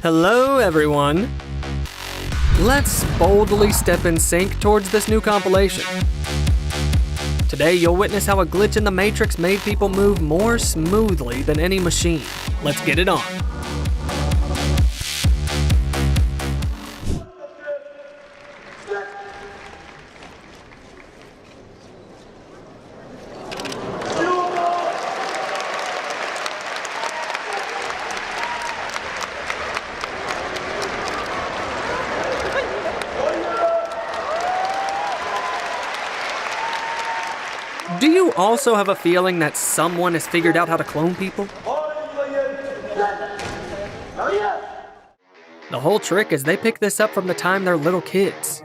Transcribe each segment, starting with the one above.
Hello, everyone. Let's boldly step in sync towards this new compilation. Today, you'll witness how a glitch in the Matrix made people move more smoothly than any machine. Let's get it on. Do you also have a feeling that someone has figured out how to clone people? The whole trick is they pick this up from the time they're little kids.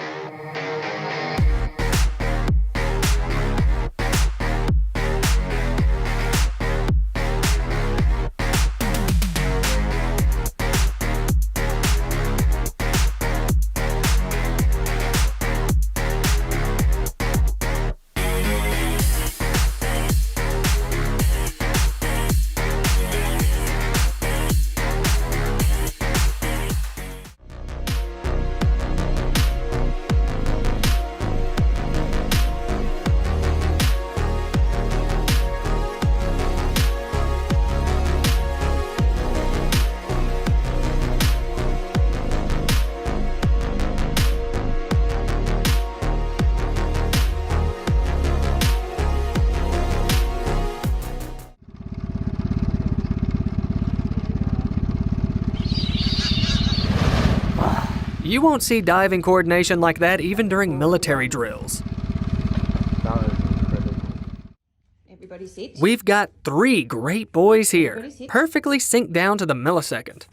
You won't see diving coordination like that even during military drills. Everybody sit. We've got 3 great boys here, perfectly synced down to the millisecond.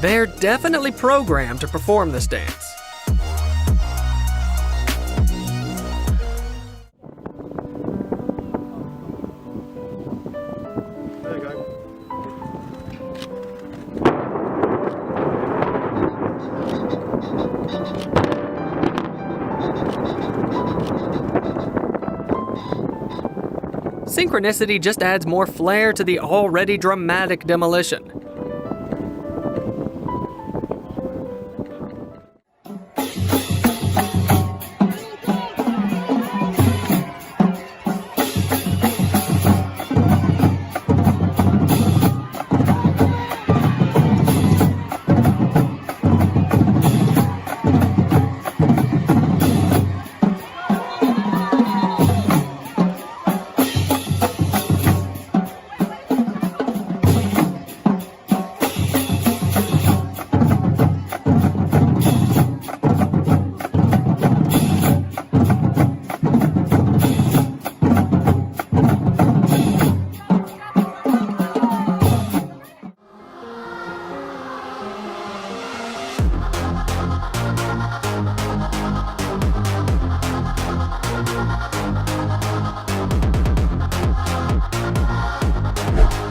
They're definitely programmed to perform this dance. There you go. Synchronicity just adds more flair to the already dramatic demolition.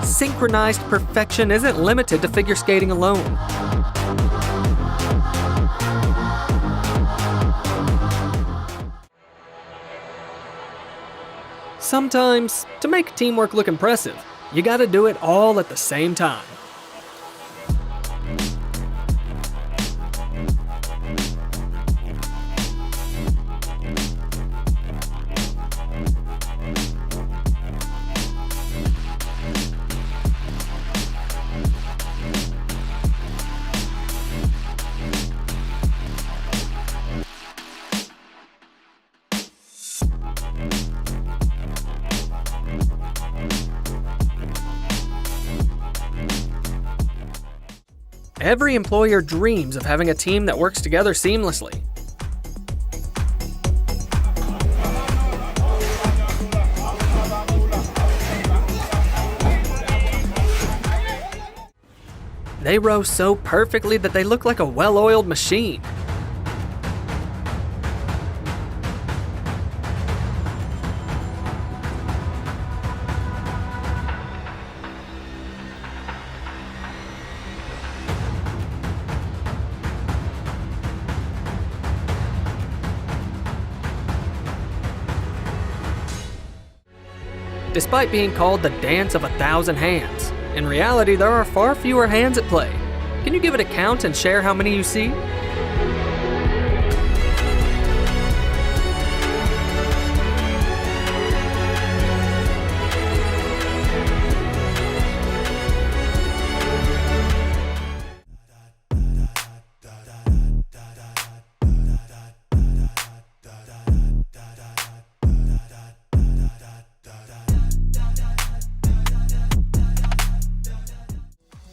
Synchronized perfection isn't limited to figure skating alone. Sometimes, to make teamwork look impressive, you gotta do it all at the same time. Every employer dreams of having a team that works together seamlessly. They row so perfectly that they look like a well-oiled machine. Despite being called the dance of 1,000 hands, in reality there are far fewer hands at play. Can you give it a count and share how many you see?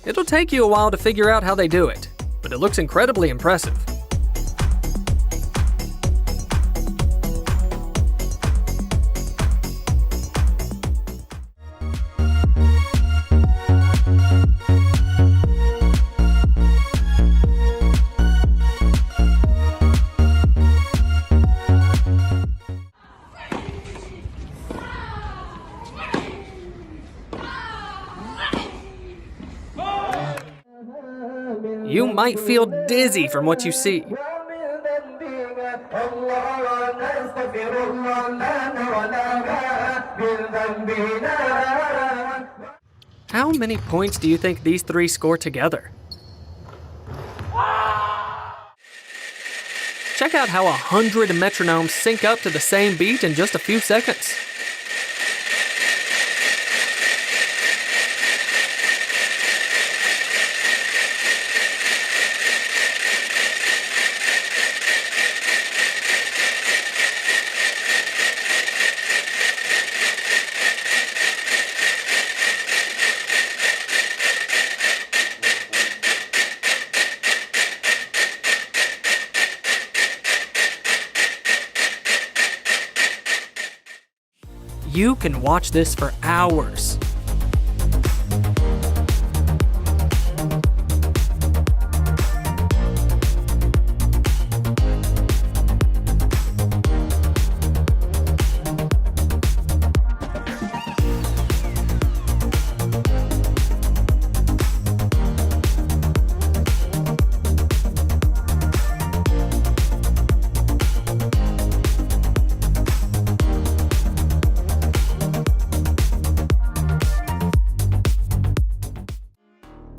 It'll take you a while to figure out how they do it, but it looks incredibly impressive. You might feel dizzy from what you see. How many points do you think these three score together? Check out how 100 metronomes sync up to the same beat in just a few seconds. You can watch this for hours.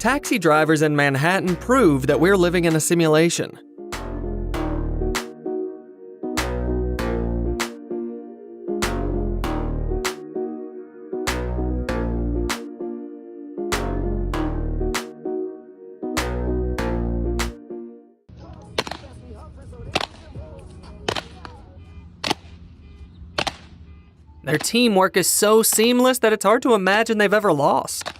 Taxi drivers in Manhattan prove that we're living in a simulation. Their teamwork is so seamless that it's hard to imagine they've ever lost.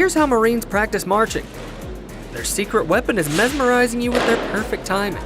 Here's how Marines practice marching. Their secret weapon is mesmerizing you with their perfect timing.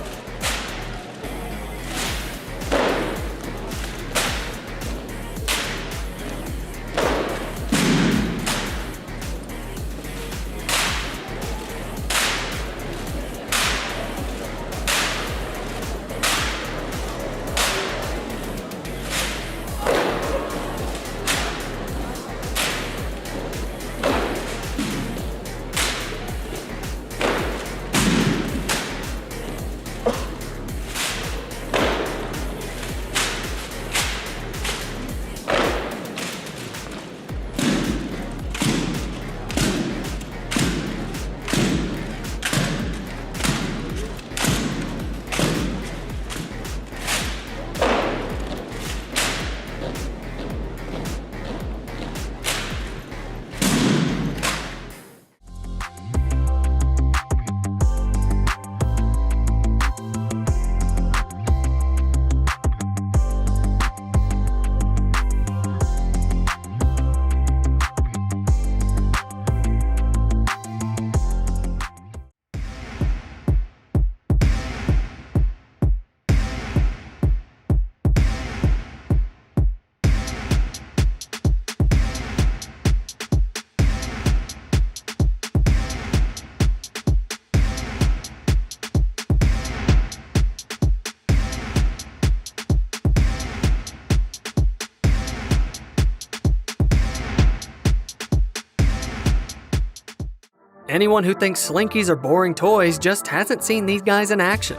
Anyone who thinks Slinkies are boring toys just hasn't seen these guys in action.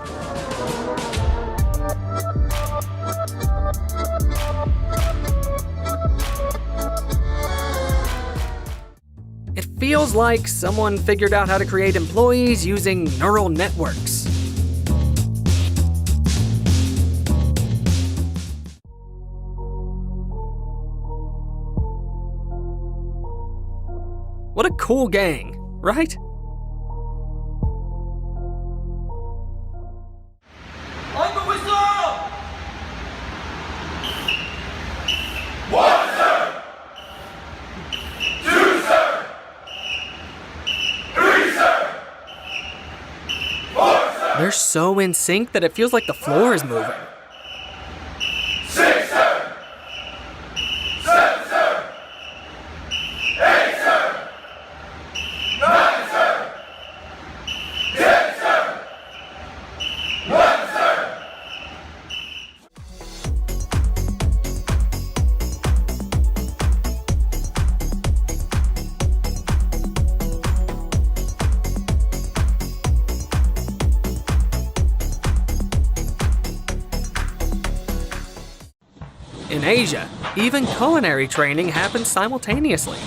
It feels like someone figured out how to create employees using neural networks. What a cool gang, right? On the whistle! 1, sir! 2, sir! 3, sir! 4, sir! They're so in sync that it feels like the floor is moving. 6, sir! 7, sir! 8, sir! 9, sir! 10, sir! 1, sir! In Asia, even culinary training happens simultaneously.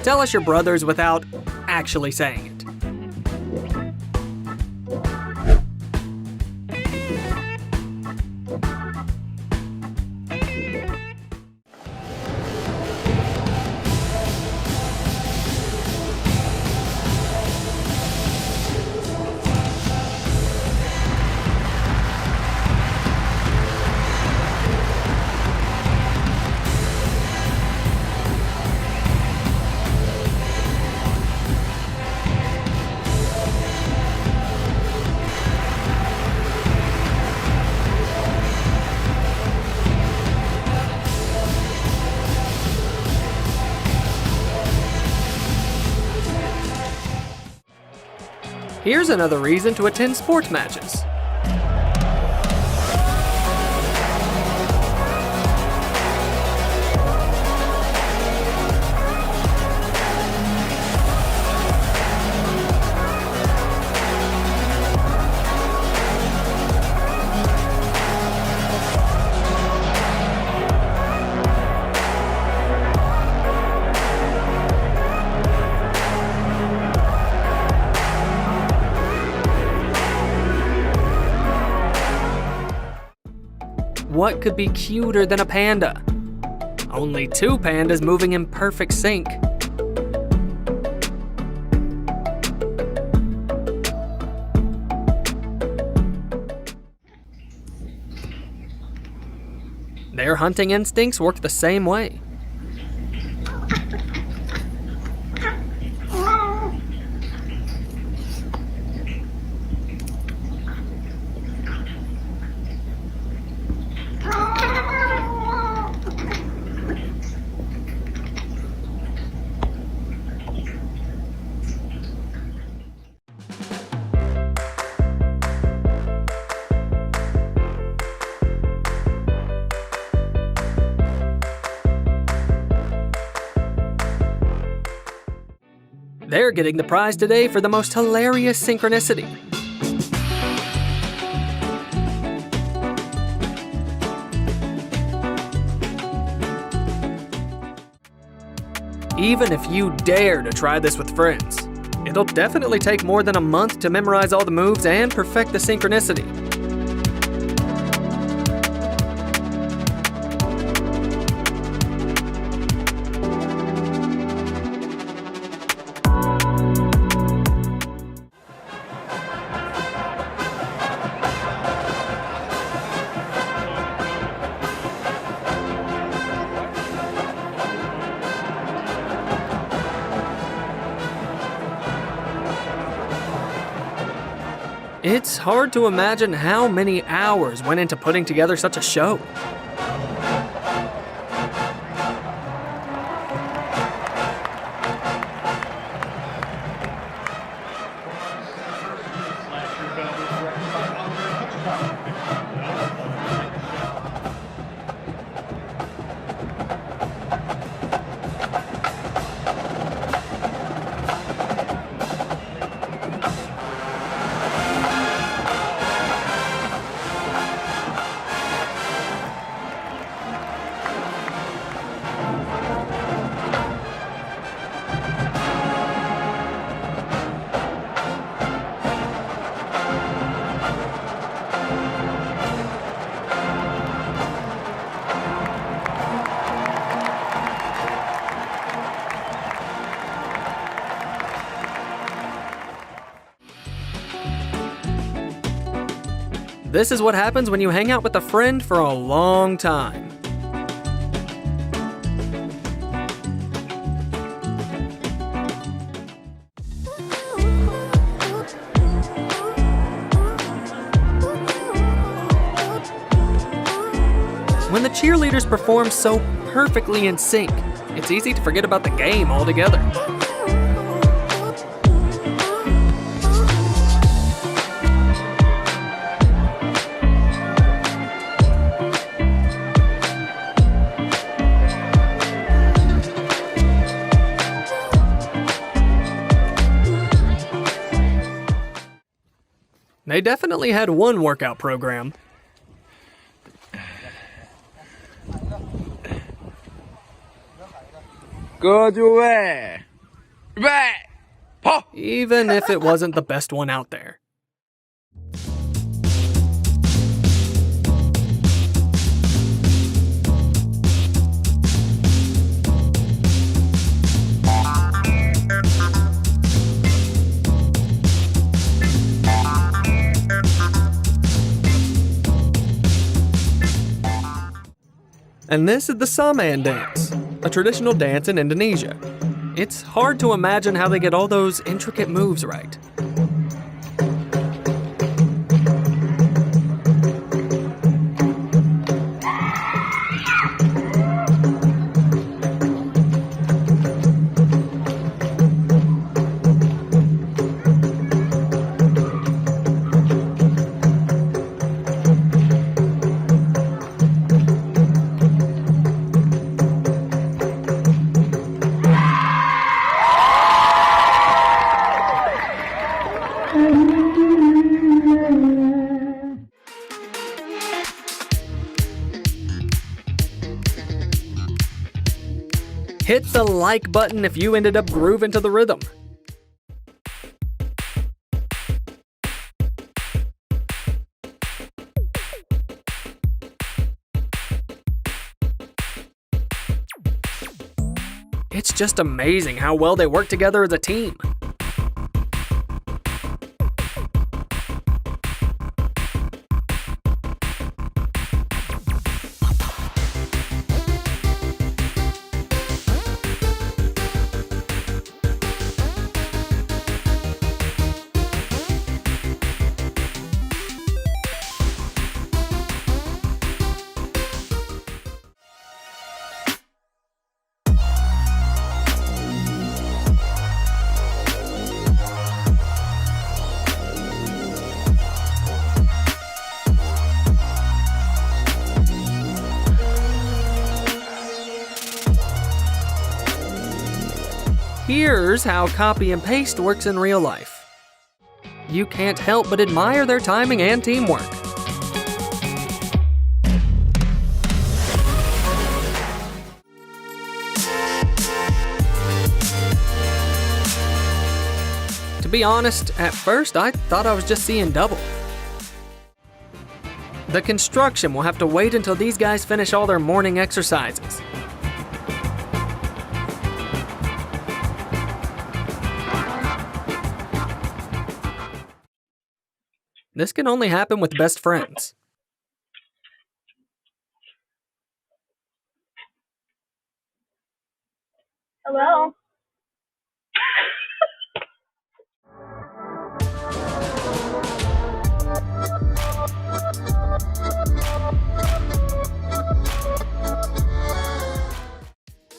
Tell us your brothers without actually saying it. Here's another reason to attend sports matches. What could be cuter than a panda? Only 2 pandas moving in perfect sync. Their hunting instincts work the same way. They're getting the prize today for the most hilarious synchronicity. Even if you dare to try this with friends, it'll definitely take more than a month to memorize all the moves and perfect the synchronicity. It's hard to imagine how many hours went into putting together such a show. This is what happens when you hang out with a friend for a long time. When the cheerleaders perform so perfectly in sync, it's easy to forget about the game altogether. They definitely had one workout program. Even if it wasn't the best one out there. And this is the Saman dance, a traditional dance in Indonesia. It's hard to imagine how they get all those intricate moves right. Hit the like button if you ended up grooving to the rhythm. It's just amazing how well they work together as a team. Here's how copy and paste works in real life. You can't help but admire their timing and teamwork. To be honest, at first I thought I was just seeing double. The construction will have to wait until these guys finish all their morning exercises. This can only happen with best friends. Hello?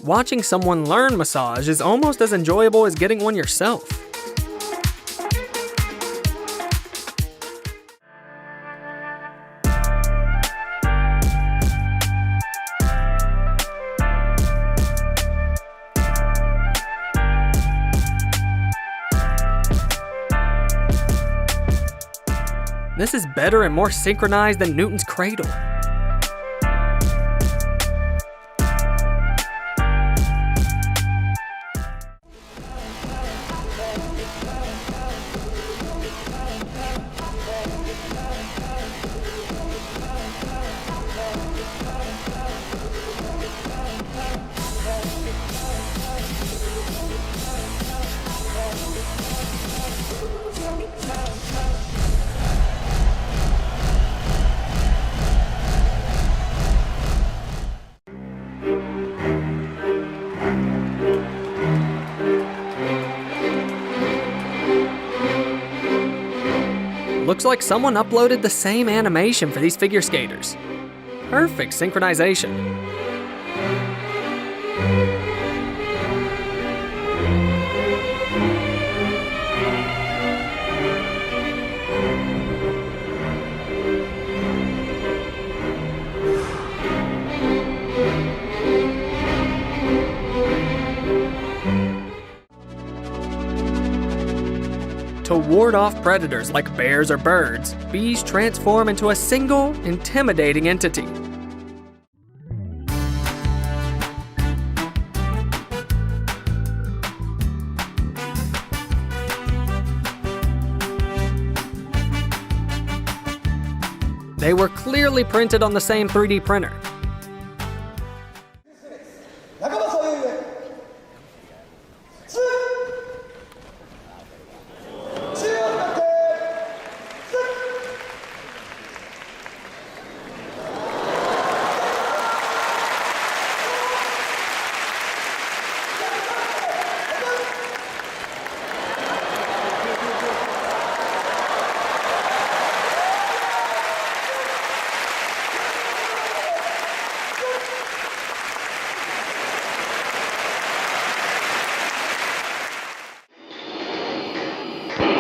Watching someone learn massage is almost as enjoyable as getting one yourself. This is better and more synchronized than Newton's cradle. Looks like someone uploaded the same animation for these figure skaters. Perfect synchronization. To ward off predators like bears or birds, bees transform into a single, intimidating entity. They were clearly printed on the same 3D printer. 仲間そういう上つ中央になって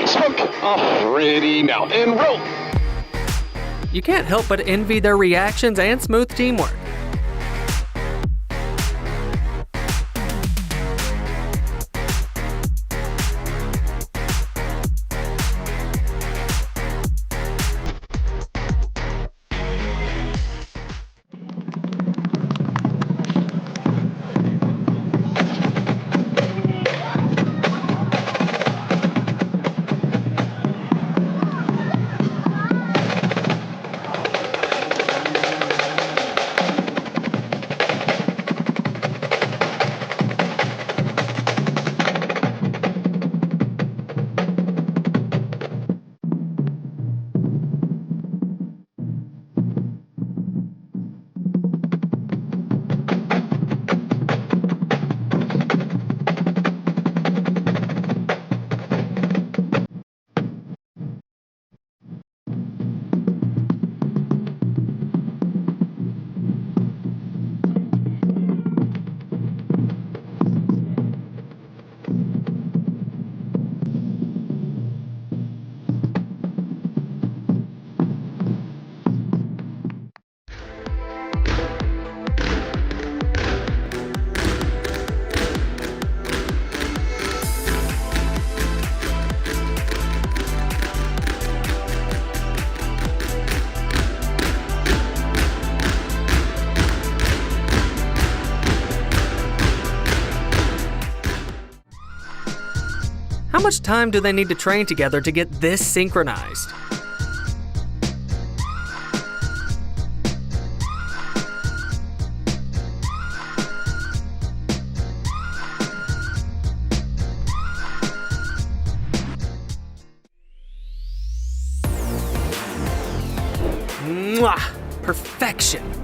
Smoke off, ready now, and roll. You can't help but envy their reactions and smooth teamwork. How much time do they need to train together to get this synchronized? Mwah! Perfection!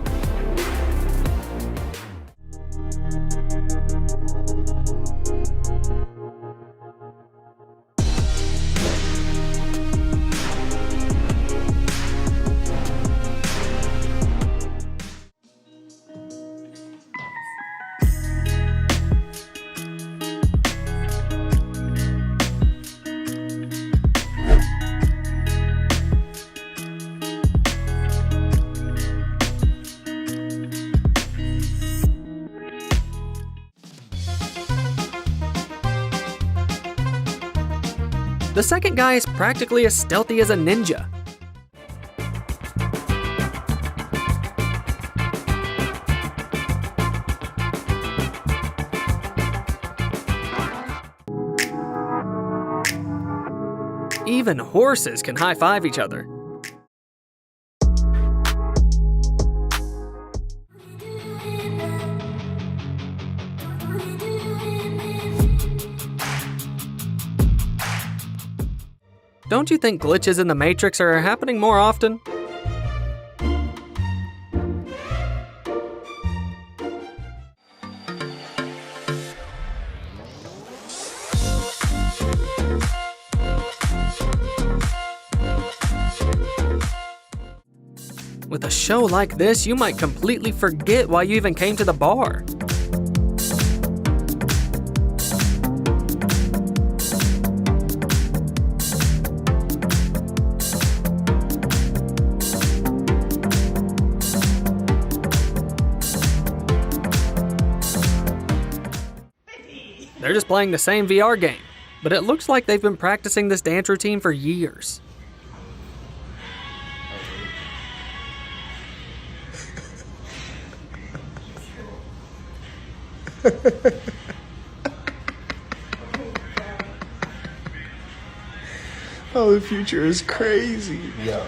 The second guy is practically as stealthy as a ninja. Even horses can high-five each other. Don't you think glitches in the Matrix are happening more often? With a show like this, you might completely forget why you even came to the bar. They're just playing the same VR game, but it looks like they've been practicing this dance routine for years. Oh, the future is crazy. Yo.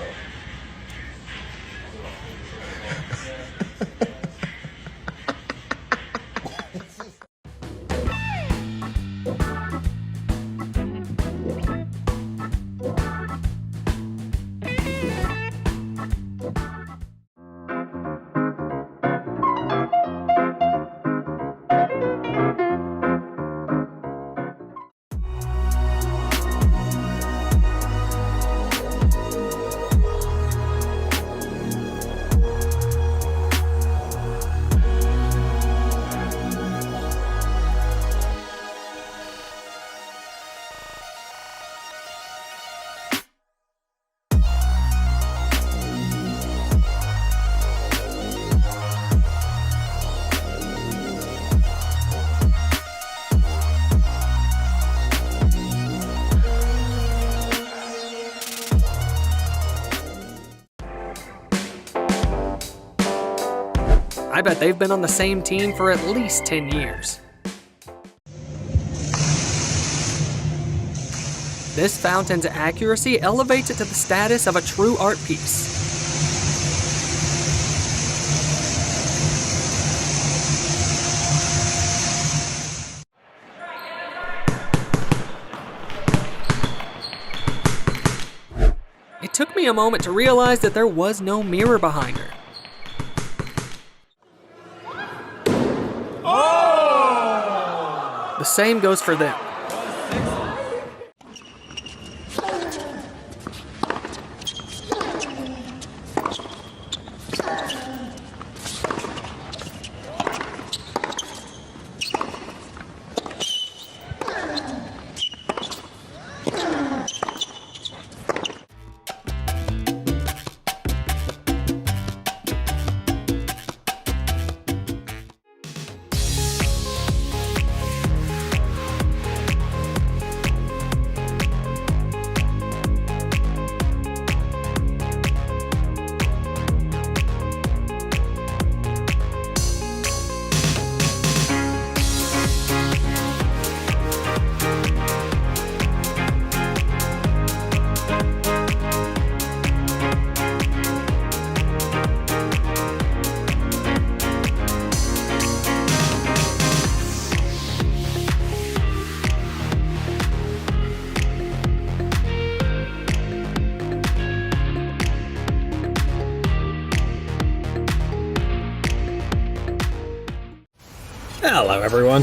I bet they've been on the same team for at least 10 years. This fountain's accuracy elevates it to the status of a true art piece. It took me a moment to realize that there was no mirror behind her. The same goes for them. Hello everyone.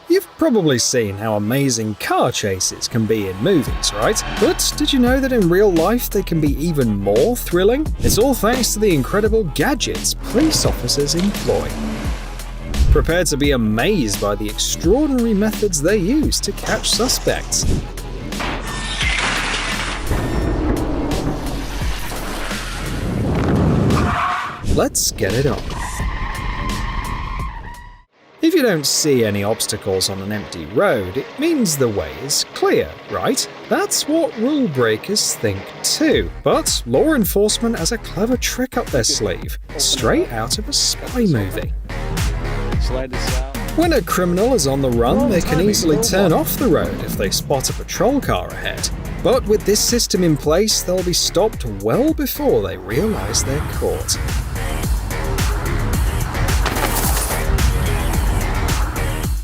You've probably seen how amazing car chases can be in movies, right? But did you know that in real life they can be even more thrilling? It's all thanks to the incredible gadgets police officers employ. Prepare to be amazed by the extraordinary methods they use to catch suspects. Let's get it on. If you don't see any obstacles on an empty road, it means the way is clear, right? That's what rule breakers think too. But law enforcement has a clever trick up their sleeve, straight out of a spy movie. When a criminal is on the run, they can easily turn off the road if they spot a patrol car ahead. But with this system in place, they'll be stopped well before they realize they're caught.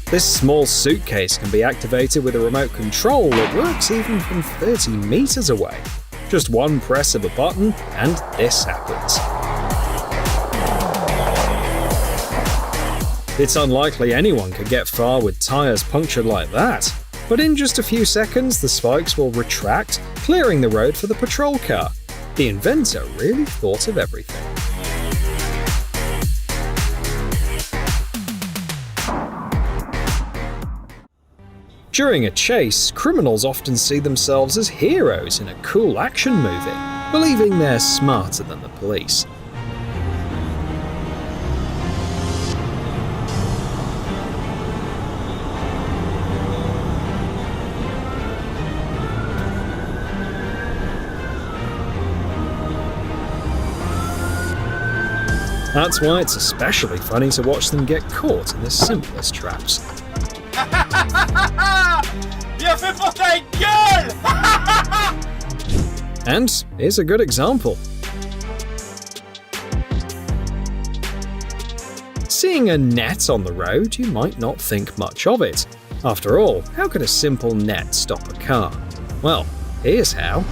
This small suitcase can be activated with a remote control that works even from 30 meters away. Just one press of a button and this happens. It's unlikely anyone could get far with tires punctured like that. But in just a few seconds, the spikes will retract, clearing the road for the patrol car. The inventor really thought of everything. During a chase, criminals often see themselves as heroes in a cool action movie, believing they're smarter than the police. That's why it's especially funny to watch them get caught in the simplest traps. Bien fait pour ta gueule! And here's a good example. Seeing a net on the road, you might not think much of it. After all, how could a simple net stop a car? Well, here's how.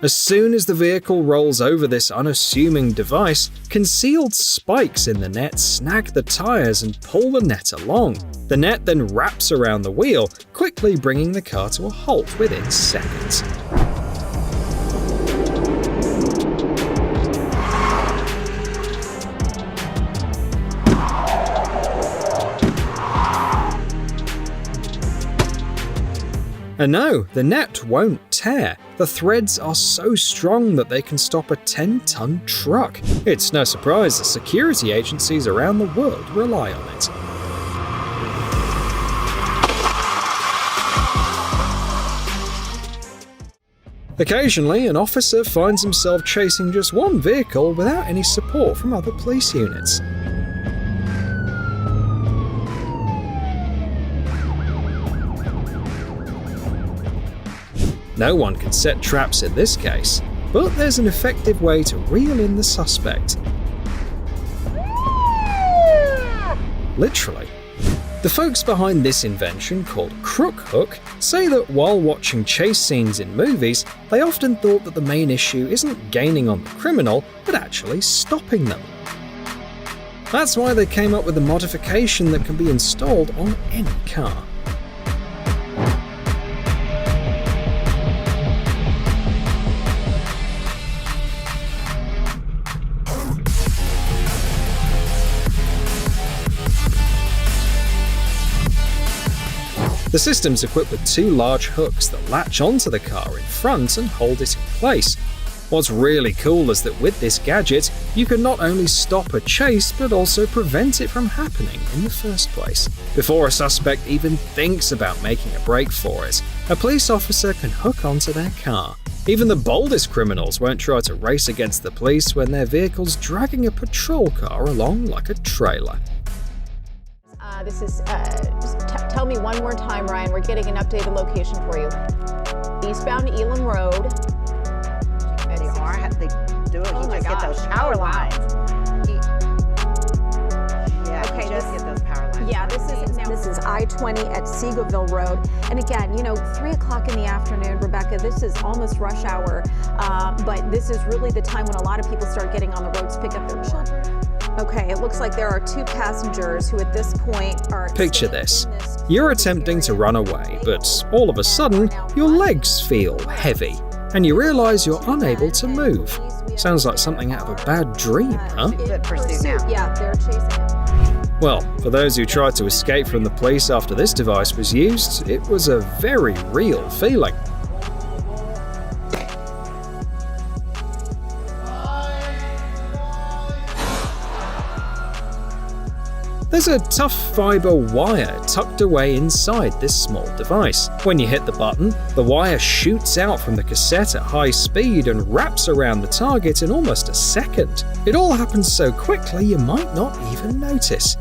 As soon as the vehicle rolls over this unassuming device, concealed spikes in the net snag the tires and pull the net along. The net then wraps around the wheel, quickly bringing the car to a halt within seconds. And no, the net won't tear. The threads are so strong that they can stop a 10-ton truck. It's no surprise that security agencies around the world rely on it. Occasionally, an officer finds himself chasing just one vehicle without any support from other police units. No one can set traps in this case, but there's an effective way to reel in the suspect. Literally. The folks behind this invention, called Crook Hook, say that while watching chase scenes in movies, they often thought that the main issue isn't gaining on the criminal, but actually stopping them. That's why they came up with a modification that can be installed on any car. The system's equipped with two large hooks that latch onto the car in front and hold it in place. What's really cool is that with this gadget, you can not only stop a chase but also prevent it from happening in the first place. Before a suspect even thinks about making a break for it, a police officer can hook onto their car. Even the boldest criminals won't try to race against the police when their vehicle's dragging a patrol car along like a trailer. Just tell me one more time, Ryan. We're getting an updated location for you. Eastbound Elam Road. They are. They do it. Oh my just gosh. Get those power lines. Yeah. Okay, Just get those power lines. Yeah, this is I-20 at Seagoville Road. And again, 3 o'clock in the afternoon, Rebecca, this is almost rush hour, but this is really the time when a lot of people start getting on the roads to pick up their children. Okay, it looks like there are two passengers who at this point are... Picture this. You're attempting to run away, but all of a sudden, your legs feel heavy, and you realize you're unable to move. Sounds like something out of a bad dream, huh? Good pursuit now. Yeah, they're chasing him. Well, for those who tried to escape from the police after this device was used, it was a very real feeling. There's a tough fiber wire tucked away inside this small device. When you hit the button, the wire shoots out from the cassette at high speed and wraps around the target in almost a second. It all happens so quickly you might not even notice.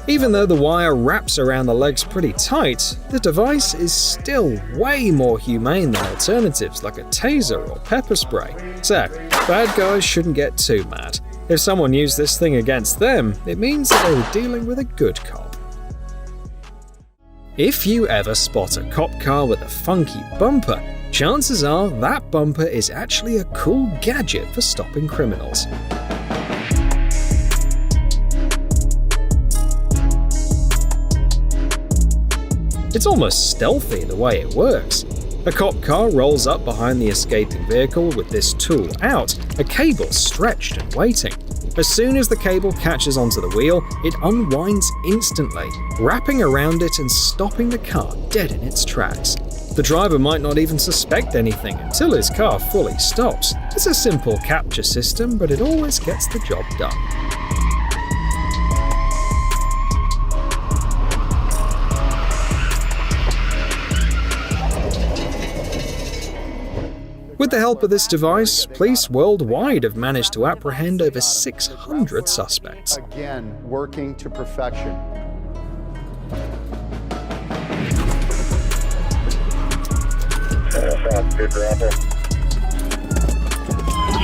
Even though the wire wraps around the legs pretty tight, the device is still way more humane than alternatives like a taser or pepper spray. So, bad guys shouldn't get too mad. If someone used this thing against them, it means that they were dealing with a good cop. If you ever spot a cop car with a funky bumper, chances are that bumper is actually a cool gadget for stopping criminals. It's almost stealthy the way it works. A cop car rolls up behind the escaping vehicle with this tool out, a cable stretched and waiting. As soon as the cable catches onto the wheel, it unwinds instantly, wrapping around it and stopping the car dead in its tracks. The driver might not even suspect anything until his car fully stops. It's a simple capture system, but it always gets the job done. With the help of this device, police worldwide have managed to apprehend over 600 suspects. Again, working to perfection.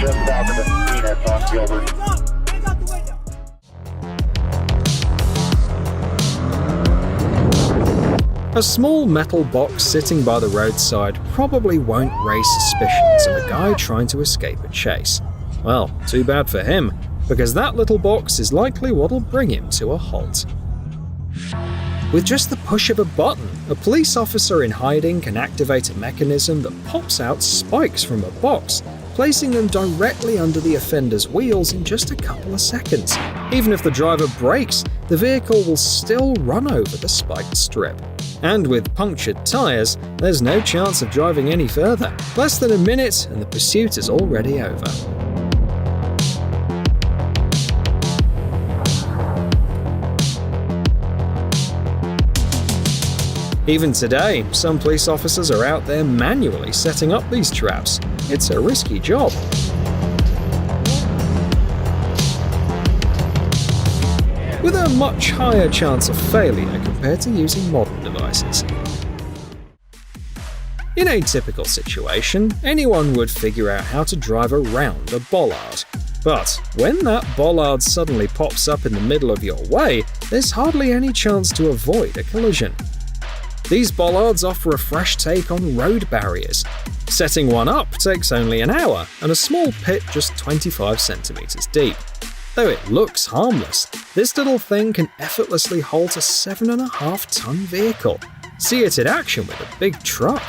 Just out of the scene at Von Gilbert. A small metal box sitting by the roadside probably won't raise suspicions of a guy trying to escape a chase. Well, too bad for him, because that little box is likely what'll bring him to a halt. With just the push of a button, a police officer in hiding can activate a mechanism that pops out spikes from a box, placing them directly under the offender's wheels in just a couple of seconds. Even if the driver brakes, the vehicle will still run over the spiked strip. And with punctured tires, there's no chance of driving any further. Less than a minute and the pursuit is already over. Even today, some police officers are out there manually setting up these traps. It's a risky job. With a much higher chance of failure compared to using modern devices. In a typical situation, anyone would figure out how to drive around a bollard. But when that bollard suddenly pops up in the middle of your way, there's hardly any chance to avoid a collision. These bollards offer a fresh take on road barriers. Setting one up takes only an hour, and a small pit just 25 centimeters deep. Though it looks harmless, this little thing can effortlessly halt a 7.5-ton vehicle. See it in action with a big truck.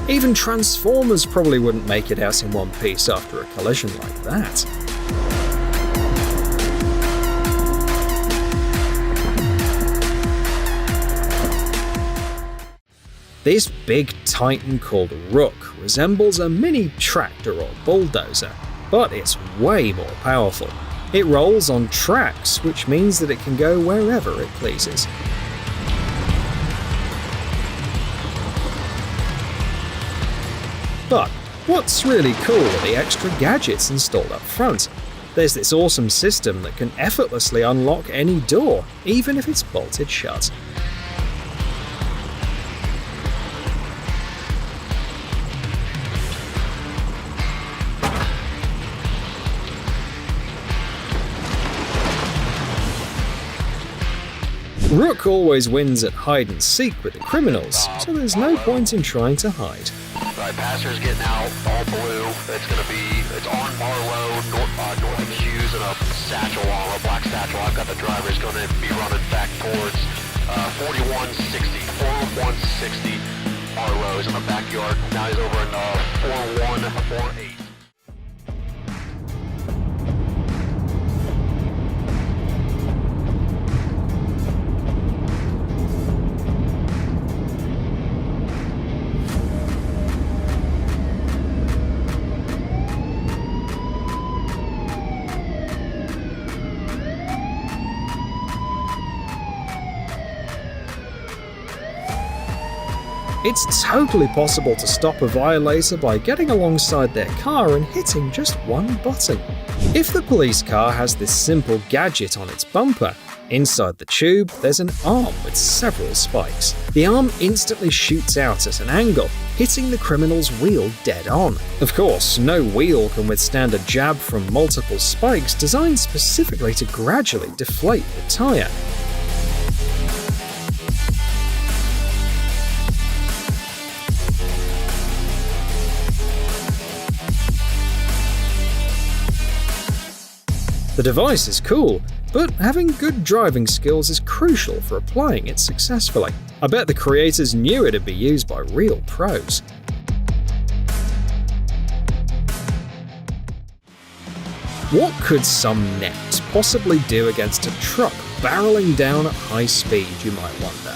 Even Transformers probably wouldn't make it out in one piece after a collision like that. This big titan called Rook resembles a mini tractor or bulldozer, but it's way more powerful. It rolls on tracks, which means that it can go wherever it pleases. But what's really cool are the extra gadgets installed up front. There's this awesome system that can effortlessly unlock any door, even if it's bolted shut. Rook always wins at hide and seek with the criminals, so there's no point in trying to hide. Right, passengers getting out, all blue. It's on Marlowe, north of Hughes, and a satchel on, a black satchel. I've got the drivers going to be running back towards 4160 Marlowe's in the backyard. Now he's over in 4148. It's totally possible to stop a violator by getting alongside their car and hitting just one button. If the police car has this simple gadget on its bumper, Inside the tube, there's an arm with several spikes. The arm instantly shoots out at an angle, hitting the criminal's wheel dead on. Of course, no wheel can withstand a jab from multiple spikes designed specifically to gradually deflate the tire. The device is cool, but having good driving skills is crucial for applying it successfully. I bet the creators knew it'd be used by real pros. What could some net possibly do against a truck barreling down at high speed, you might wonder.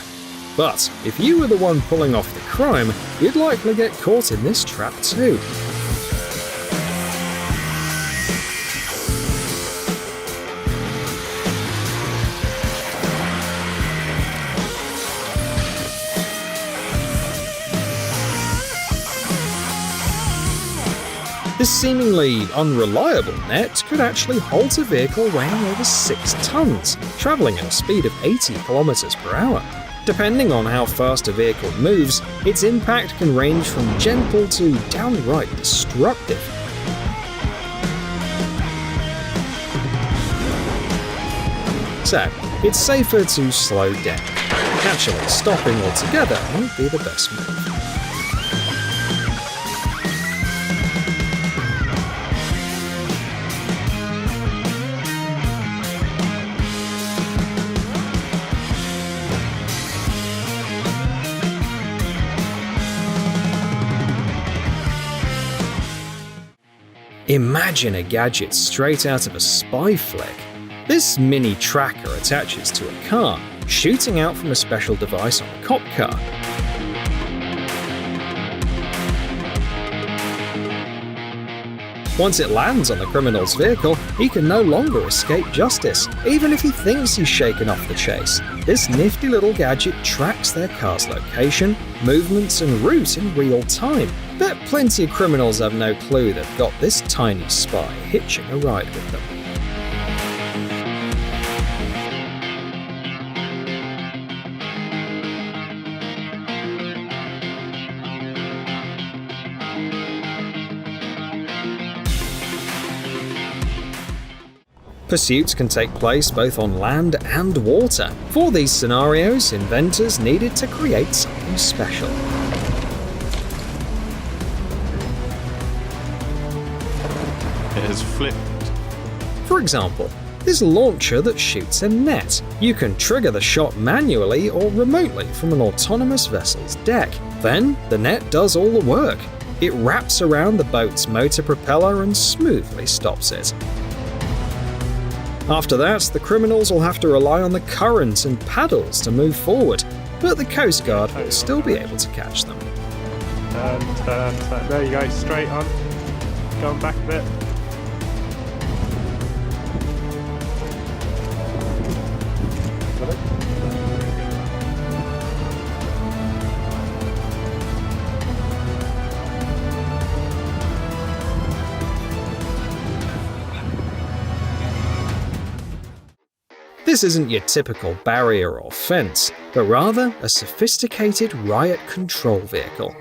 But if you were the one pulling off the crime, you'd likely get caught in this trap too. This seemingly unreliable net could actually halt a vehicle weighing over 6 tons, travelling at a speed of 80 km per hour. Depending on how fast a vehicle moves, its impact can range from gentle to downright destructive. So, it's safer to slow down. Actually, stopping altogether might be the best move. Imagine a gadget straight out of a spy flick. This mini tracker attaches to a car, shooting out from a special device on a cop car. Once it lands on the criminal's vehicle, he can no longer escape justice, even if he thinks he's shaken off the chase. This nifty little gadget tracks their car's location, movements, and route in real time. Bet plenty of criminals have no clue they've got this tiny spy hitching a ride with them. Pursuits can take place both on land and water. For these scenarios, inventors needed to create something special. It has flipped. For example, this launcher that shoots a net. You can trigger the shot manually or remotely from an autonomous vessel's deck. Then, the net does all the work. It wraps around the boat's motor propeller and smoothly stops it. After that, the criminals will have to rely on the current and paddles to move forward, but the Coast Guard will still be able to catch them. Turn. There you go, straight on. Going back a bit. This isn't your typical barrier or fence, but rather a sophisticated riot control vehicle.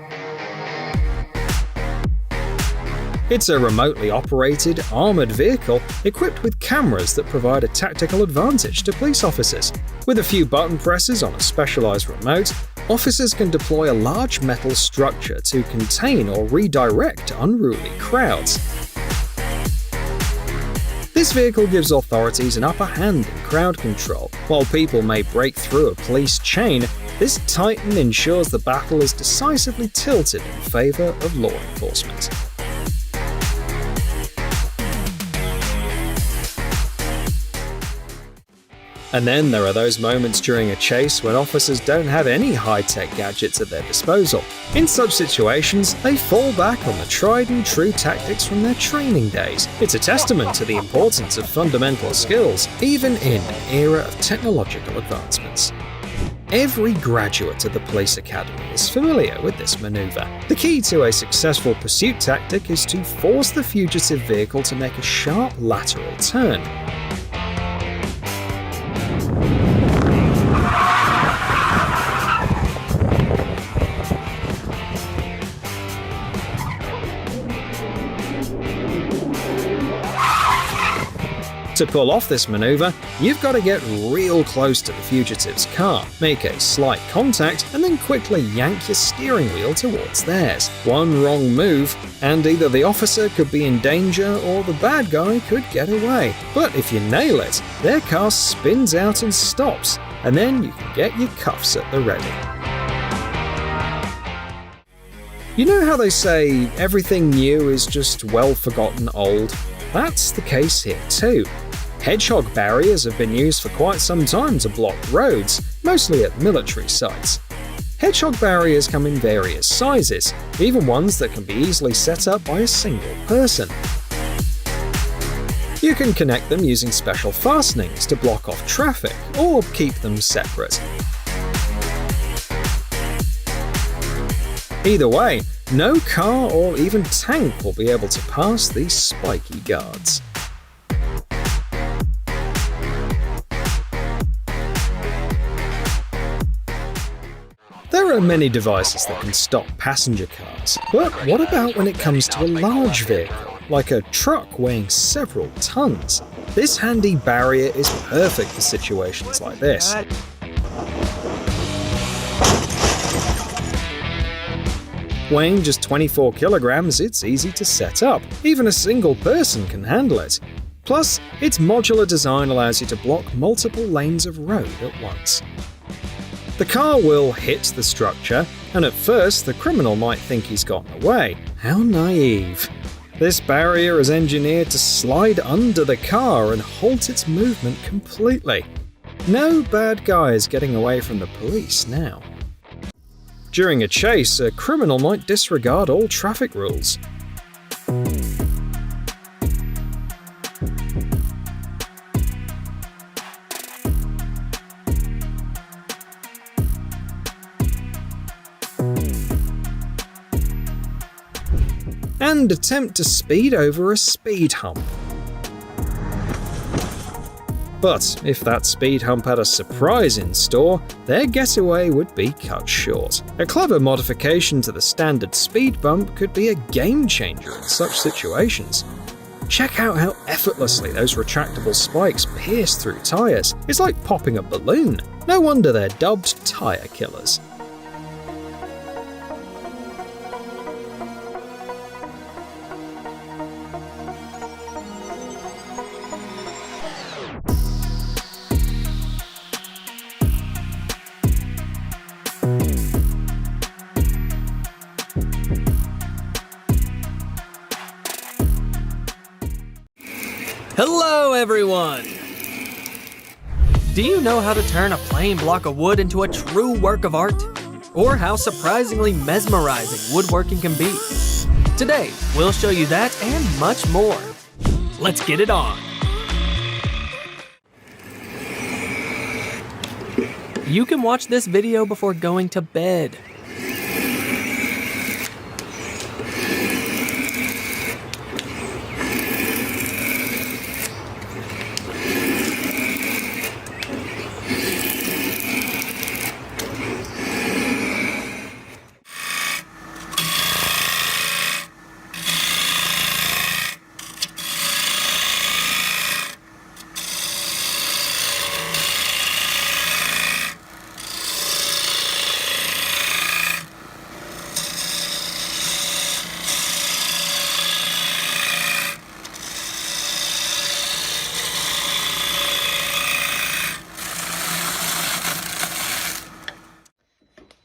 It's a remotely operated, armoured vehicle equipped with cameras that provide a tactical advantage to police officers. With a few button presses on a specialised remote, officers can deploy a large metal structure to contain or redirect unruly crowds. This vehicle gives authorities an upper hand in crowd control. While people may break through a police chain, this Titan ensures the battle is decisively tilted in favour of law enforcement. And then there are those moments during a chase when officers don't have any high-tech gadgets at their disposal. In such situations, they fall back on the tried and true tactics from their training days. It's a testament to the importance of fundamental skills, even in an era of technological advancements. Every graduate of the police academy is familiar with this maneuver. The key to a successful pursuit tactic is to force the fugitive vehicle to make a sharp lateral turn. To pull off this maneuver, you've got to get real close to the fugitive's car, make a slight contact, and then quickly yank your steering wheel towards theirs. One wrong move, and either the officer could be in danger or the bad guy could get away. But if you nail it, their car spins out and stops, and then you can get your cuffs at the ready. You know how they say everything new is just well-forgotten old? That's the case here too. Hedgehog barriers have been used for quite some time to block roads, mostly at military sites. Hedgehog barriers come in various sizes, even ones that can be easily set up by a single person. You can connect them using special fastenings to block off traffic or keep them separate. Either way, no car or even tank will be able to pass these spiky guards. There are many devices that can stop passenger cars, but what about when it comes to a large vehicle, like a truck weighing several tons? This handy barrier is perfect for situations like this. Weighing just 24 kilograms, it's easy to set up. Even a single person can handle it. Plus, its modular design allows you to block multiple lanes of road at once. The car will hit the structure, and at first the criminal might think he's gotten away. How naive. This barrier is engineered to slide under the car and halt its movement completely. No bad guys getting away from the police now. During a chase, a criminal might disregard all traffic rules. And attempt to speed over a speed hump. But if that speed hump had a surprise in store, their getaway would be cut short. A clever modification to the standard speed bump could be a game changer in such situations. Check out how effortlessly those retractable spikes pierce through tires. It's like popping a balloon. No wonder they're dubbed tire killers. Hello, everyone! Do you know how to turn a plain block of wood into a true work of art? Or how surprisingly mesmerizing woodworking can be? Today, we'll show you that and much more. Let's get it on! You can watch this video before going to bed.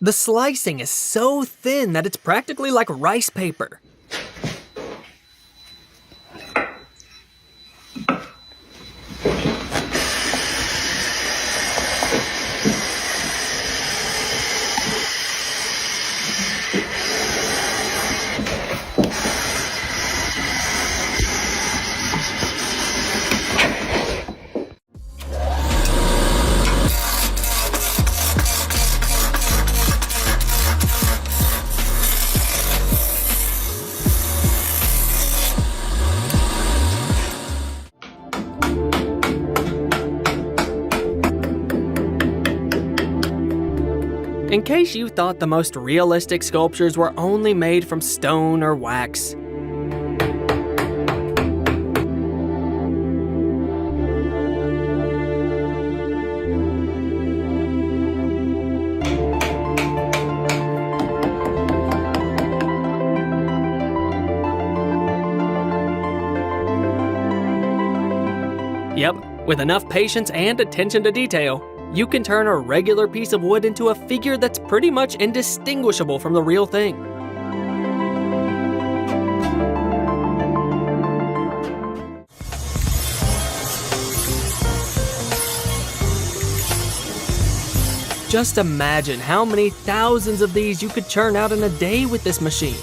The slicing is so thin that it's practically like rice paper. In case you thought the most realistic sculptures were only made from stone or wax, Yep, with enough patience and attention to detail, you can turn a regular piece of wood into a figure that's pretty much indistinguishable from the real thing. Just imagine how many thousands of these you could churn out in a day with this machine.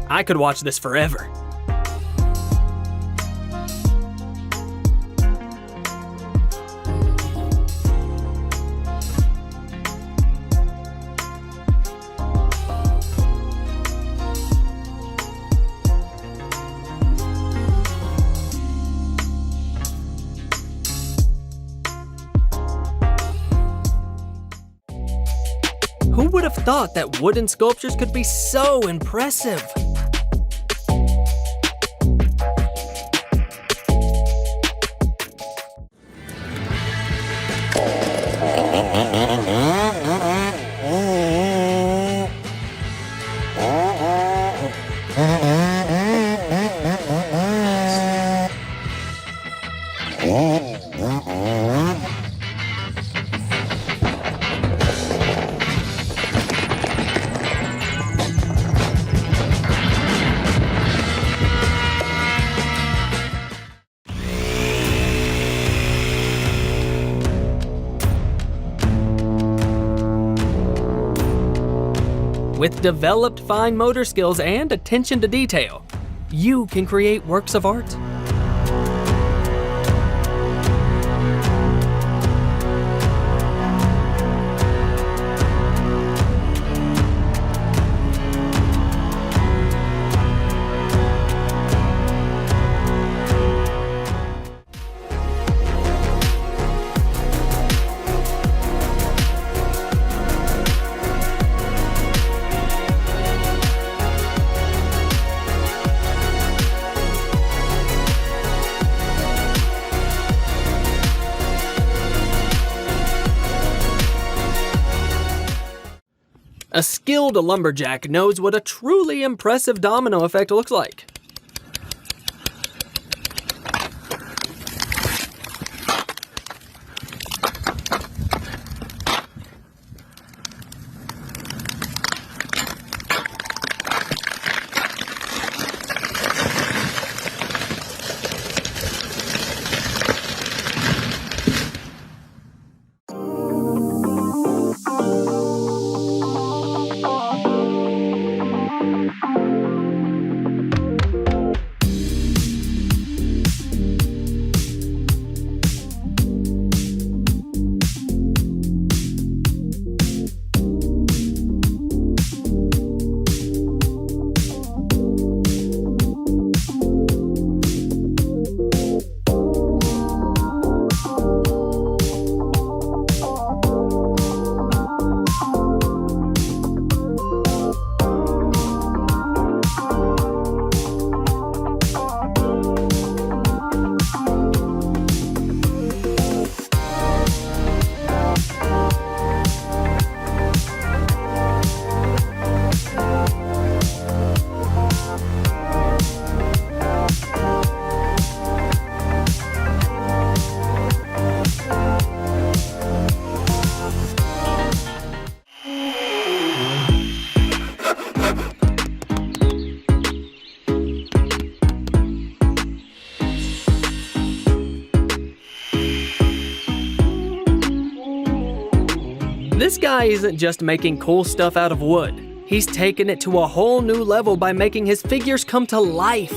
I could watch this forever. Who would have thought that wooden sculptures could be so impressive? With developed fine motor skills and attention to detail, you can create works of art. A skilled lumberjack knows what a truly impressive domino effect looks like. This guy isn't just making cool stuff out of wood. He's taken it to a whole new level by making his figures come to life.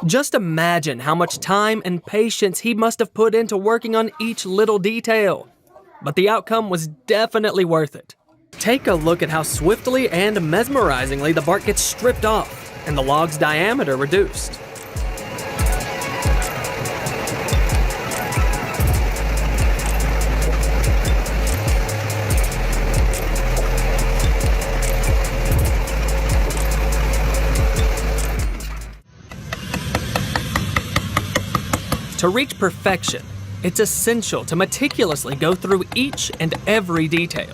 Just imagine how much time and patience he must have put into working on each little detail. But the outcome was definitely worth it. Take a look at how swiftly and mesmerizingly the bark gets stripped off and the log's diameter reduced. To reach perfection, it's essential to meticulously go through each and every detail.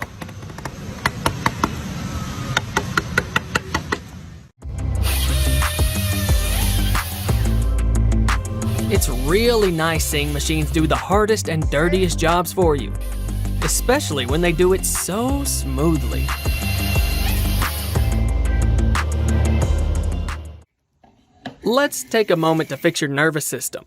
It's really nice seeing machines do the hardest and dirtiest jobs for you, especially when they do it so smoothly. Let's take a moment to fix your nervous system.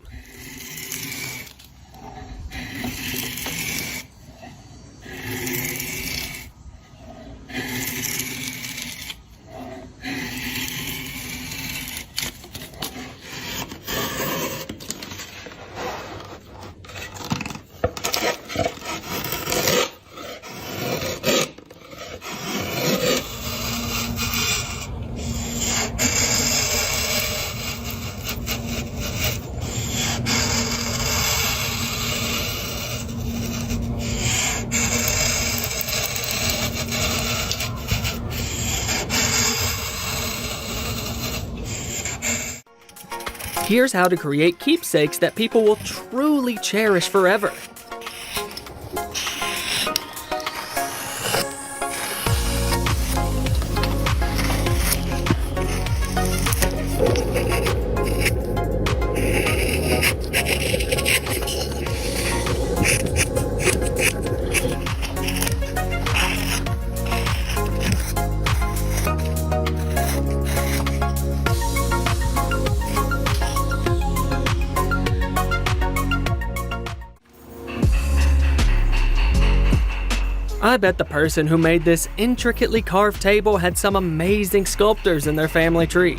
Here's how to create keepsakes that people will truly cherish forever. I bet the person who made this intricately carved table had some amazing sculptors in their family tree.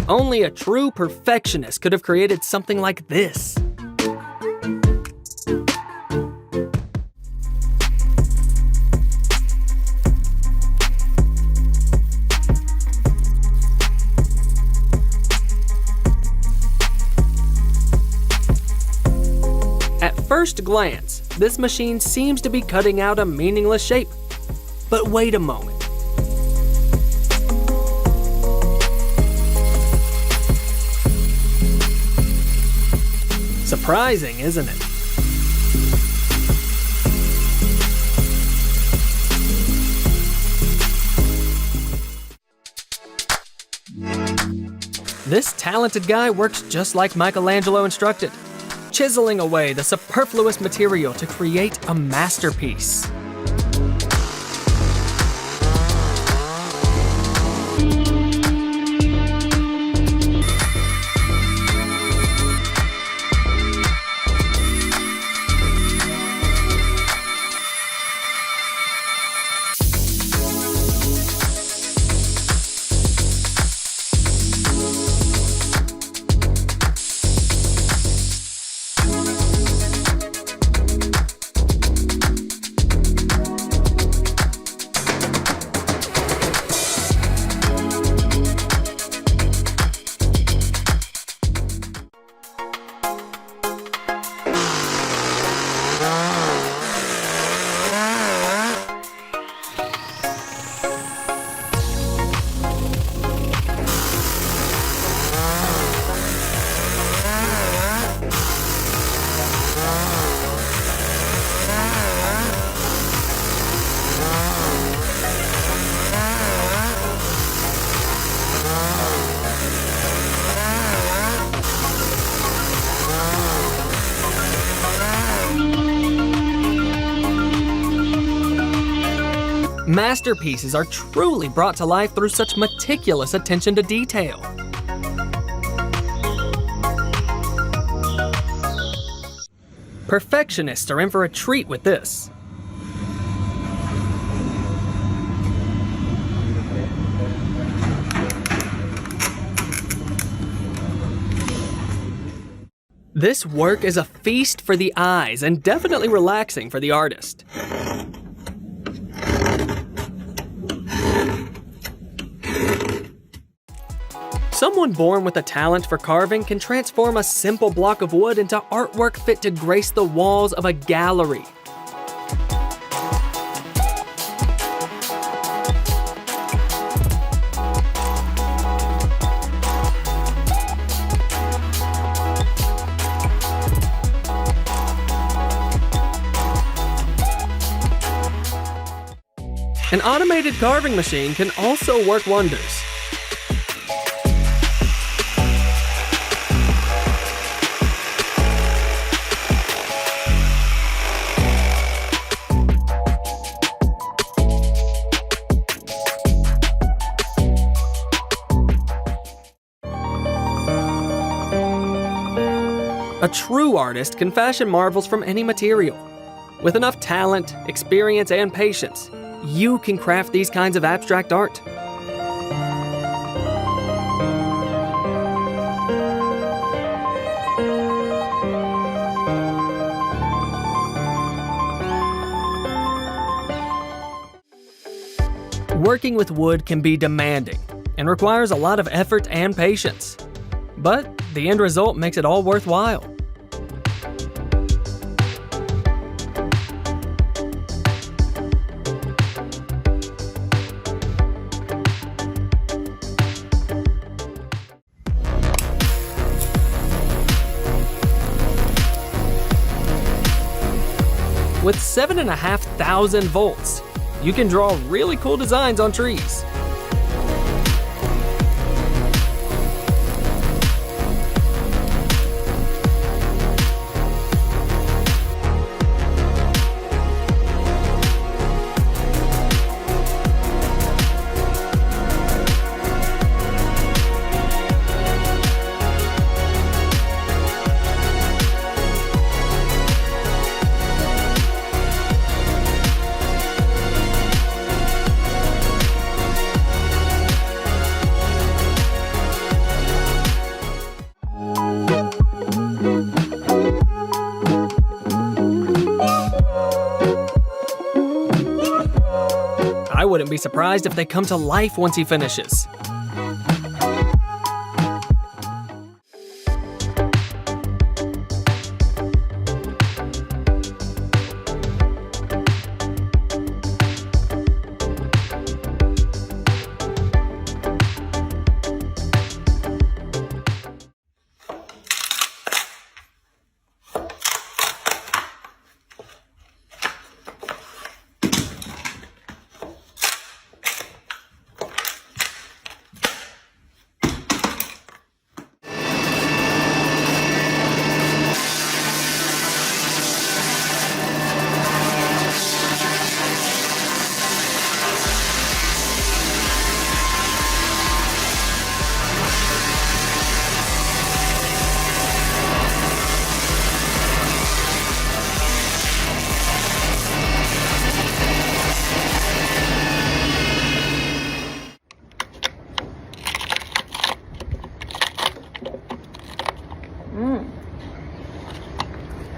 Only a true perfectionist could have created something like this. At first glance, this machine seems to be cutting out a meaningless shape. But wait a moment. Surprising, isn't it? This talented guy works just like Michelangelo instructed, chiseling away the superfluous material to create a masterpiece. Masterpieces are truly brought to life through such meticulous attention to detail. Perfectionists are in for a treat with this. This work is a feast for the eyes and definitely relaxing for the artist. Someone born with a talent for carving can transform a simple block of wood into artwork fit to grace the walls of a gallery. An automated carving machine can also work wonders. A true artist can fashion marvels from any material. With enough talent, experience, and patience, you can craft these kinds of abstract art. Working with wood can be demanding and requires a lot of effort and patience, but the end result makes it all worthwhile. With 7,500 volts, you can draw really cool designs on trees. I wouldn't be surprised if they come to life once he finishes.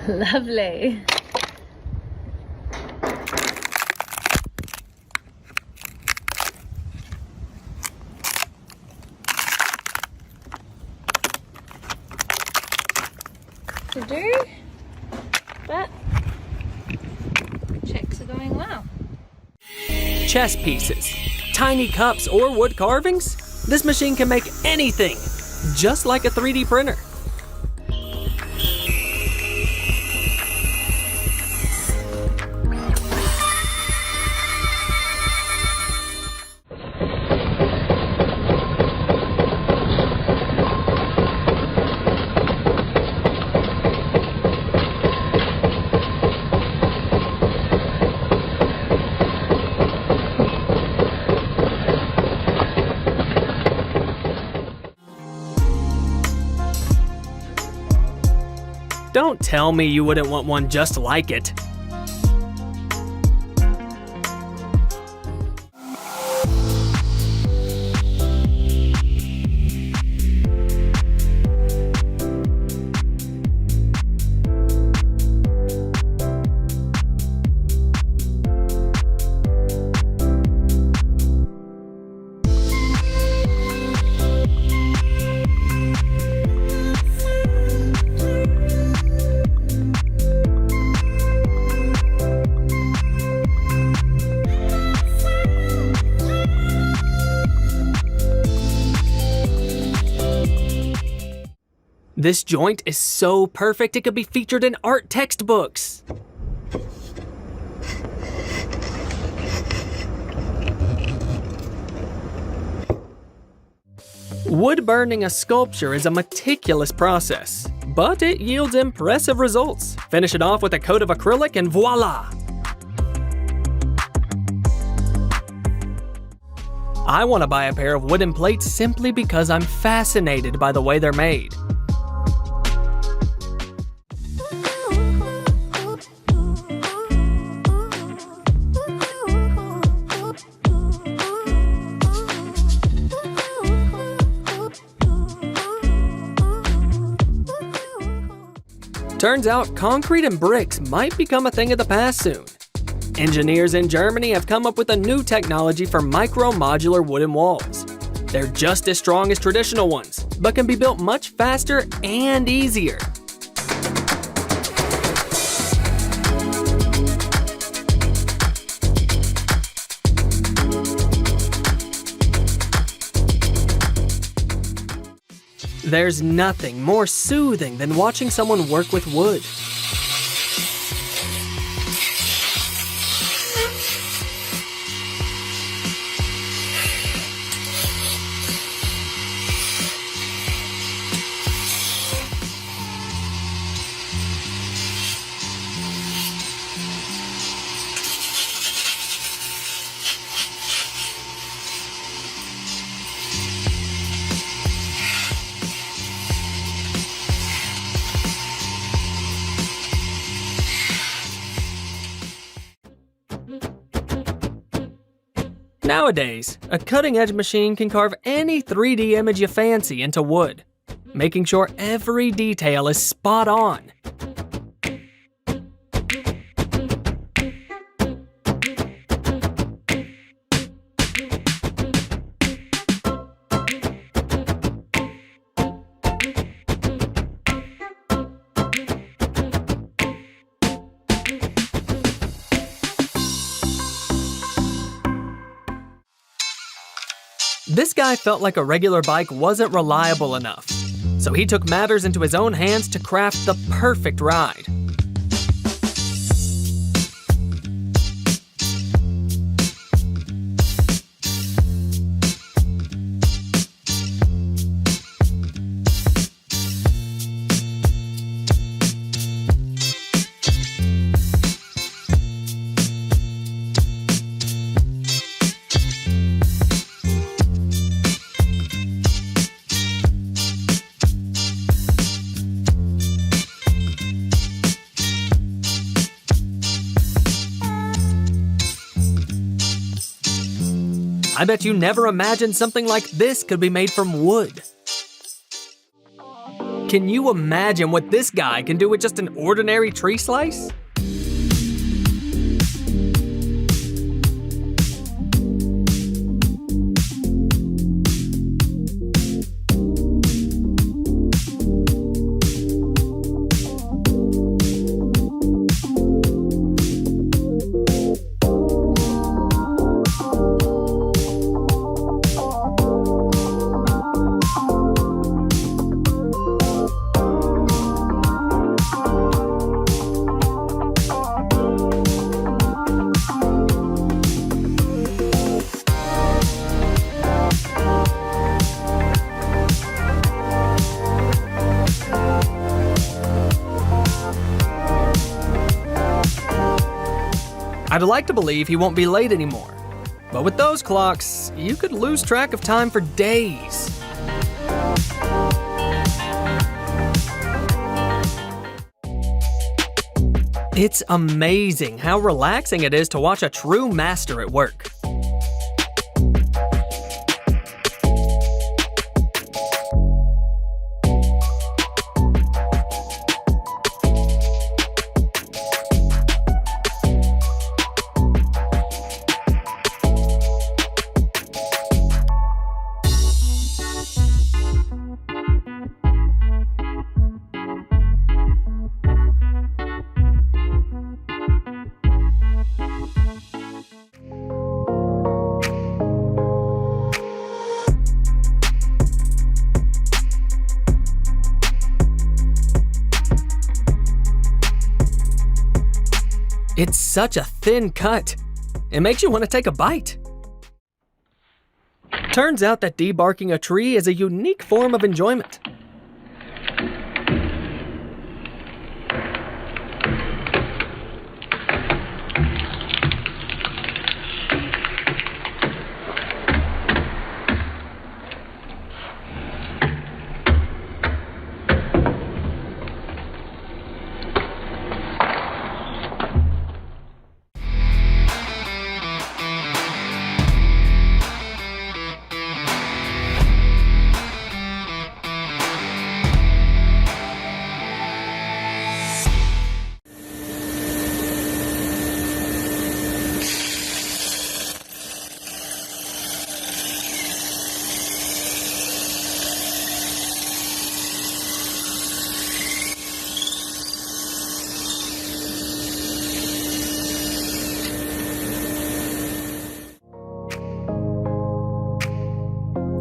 Lovely. To do, but checks are going well. Chess pieces, tiny cups, or wood carvings? This machine can make anything, just like a 3D printer. Don't tell me you wouldn't want one just like it. This joint is so perfect it could be featured in art textbooks. Wood burning a sculpture is a meticulous process, but it yields impressive results. Finish it off with a coat of acrylic and voila! I want to buy a pair of wooden plates simply because I'm fascinated by the way they're made. Turns out concrete and bricks might become a thing of the past soon. Engineers in Germany have come up with a new technology for micro-modular wooden walls. They're just as strong as traditional ones, but can be built much faster and easier. There's nothing more soothing than watching someone work with wood. Nowadays, a cutting-edge machine can carve any 3D image you fancy into wood, making sure every detail is spot on. This guy felt like a regular bike wasn't reliable enough, so he took matters into his own hands to craft the perfect ride. I bet you never imagined something like this could be made from wood. Can you imagine what this guy can do with just an ordinary tree slice? I'd like to believe he won't be late anymore, but with those clocks, you could lose track of time for days. It's amazing how relaxing it is to watch a true master at work. It's such a thin cut. It makes you want to take a bite. Turns out that debarking a tree is a unique form of enjoyment.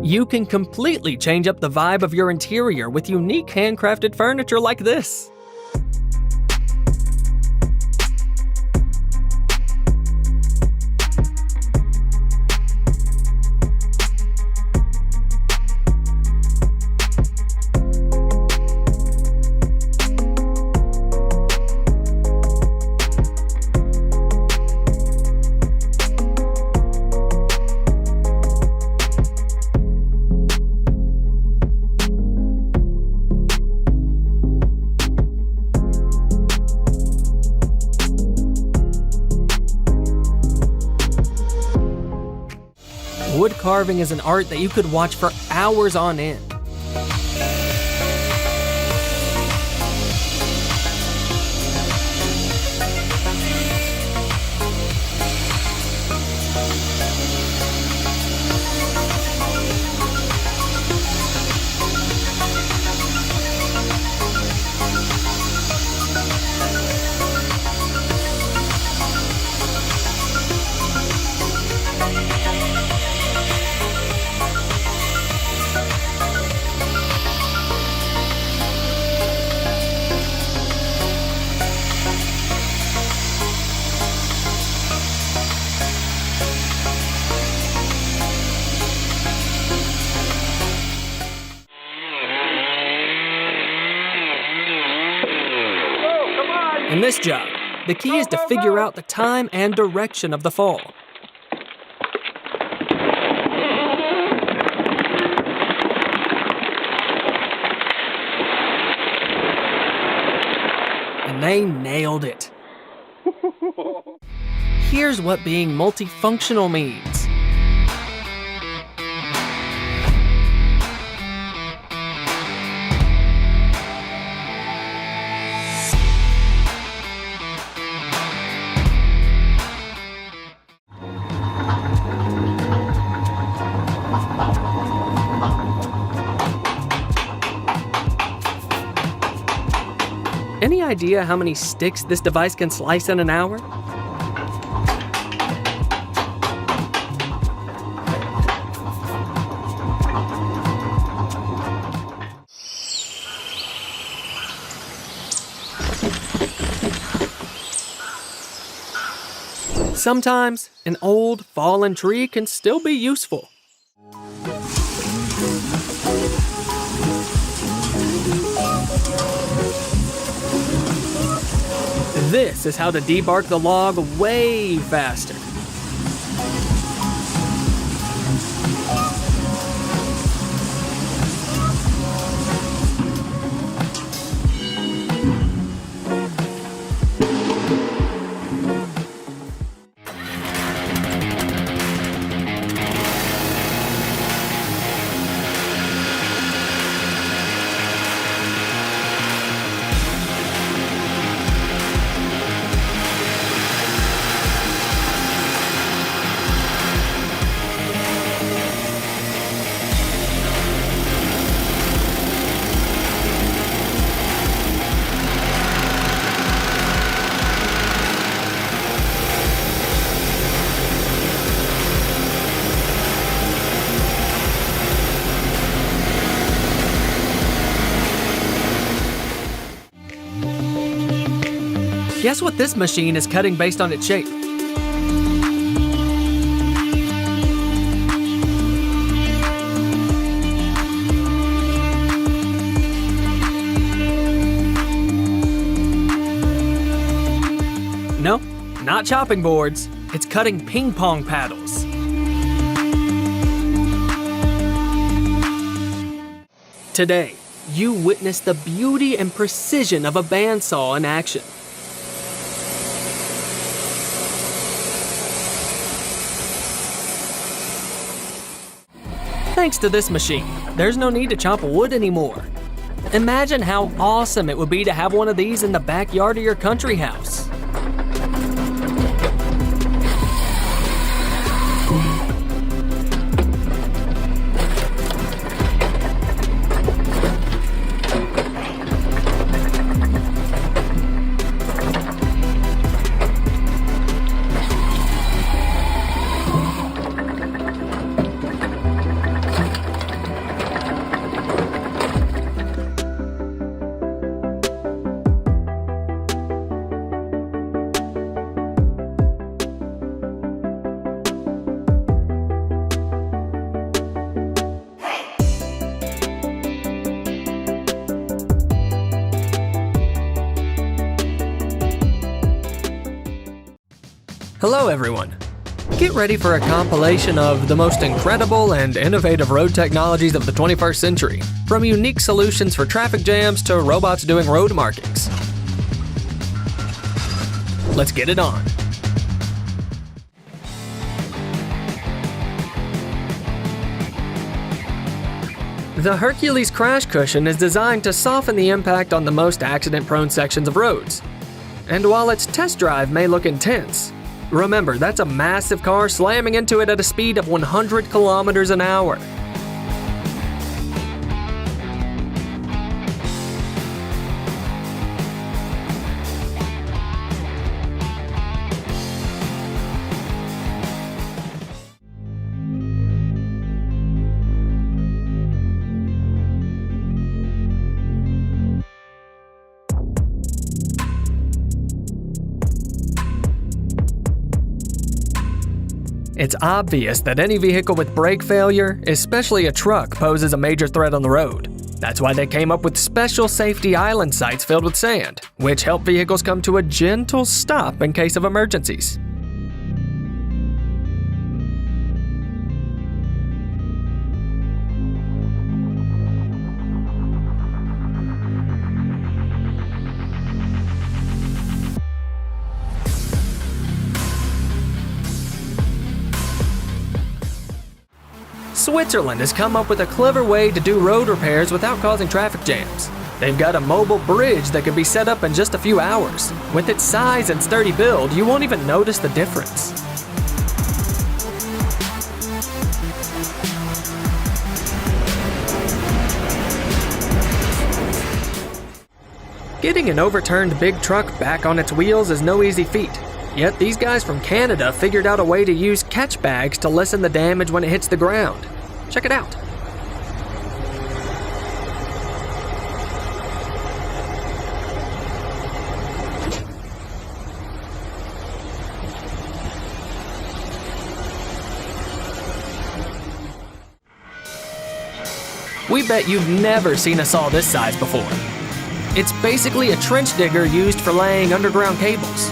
You can completely change up the vibe of your interior with unique handcrafted furniture like this. Wood carving is an art that you could watch for hours on end. In this job, the key is to figure out the time and direction of the fall. And they nailed it. Here's what being multifunctional means. Any idea how many sticks this device can slice in an hour? Sometimes, an old, fallen tree can still be useful. This is how to debark the log way faster. Guess what this machine is cutting based on its shape? No, not chopping boards. It's cutting ping pong paddles. Today, you witness the beauty and precision of a bandsaw in action. Thanks to this machine, there's no need to chop wood anymore. Imagine how awesome it would be to have one of these in the backyard of your country house. Hello everyone. Get ready for a compilation of the most incredible and innovative road technologies of the 21st century, from unique solutions for traffic jams to robots doing road markings. Let's get it on. The Hercules crash cushion is designed to soften the impact on the most accident-prone sections of roads. And while its test drive may look intense, remember, that's a massive car slamming into it at a speed of 100 kilometers an hour. It's obvious that any vehicle with brake failure, especially a truck, poses a major threat on the road. That's why they came up with special safety island sites filled with sand, which help vehicles come to a gentle stop in case of emergencies. Switzerland has come up with a clever way to do road repairs without causing traffic jams. They've got a mobile bridge that can be set up in just a few hours. With its size and sturdy build, you won't even notice the difference. Getting an overturned big truck back on its wheels is no easy feat. Yet these guys from Canada figured out a way to use catch bags to lessen the damage when it hits the ground. Check it out. We bet you've never seen a saw this size before. It's basically a trench digger used for laying underground cables.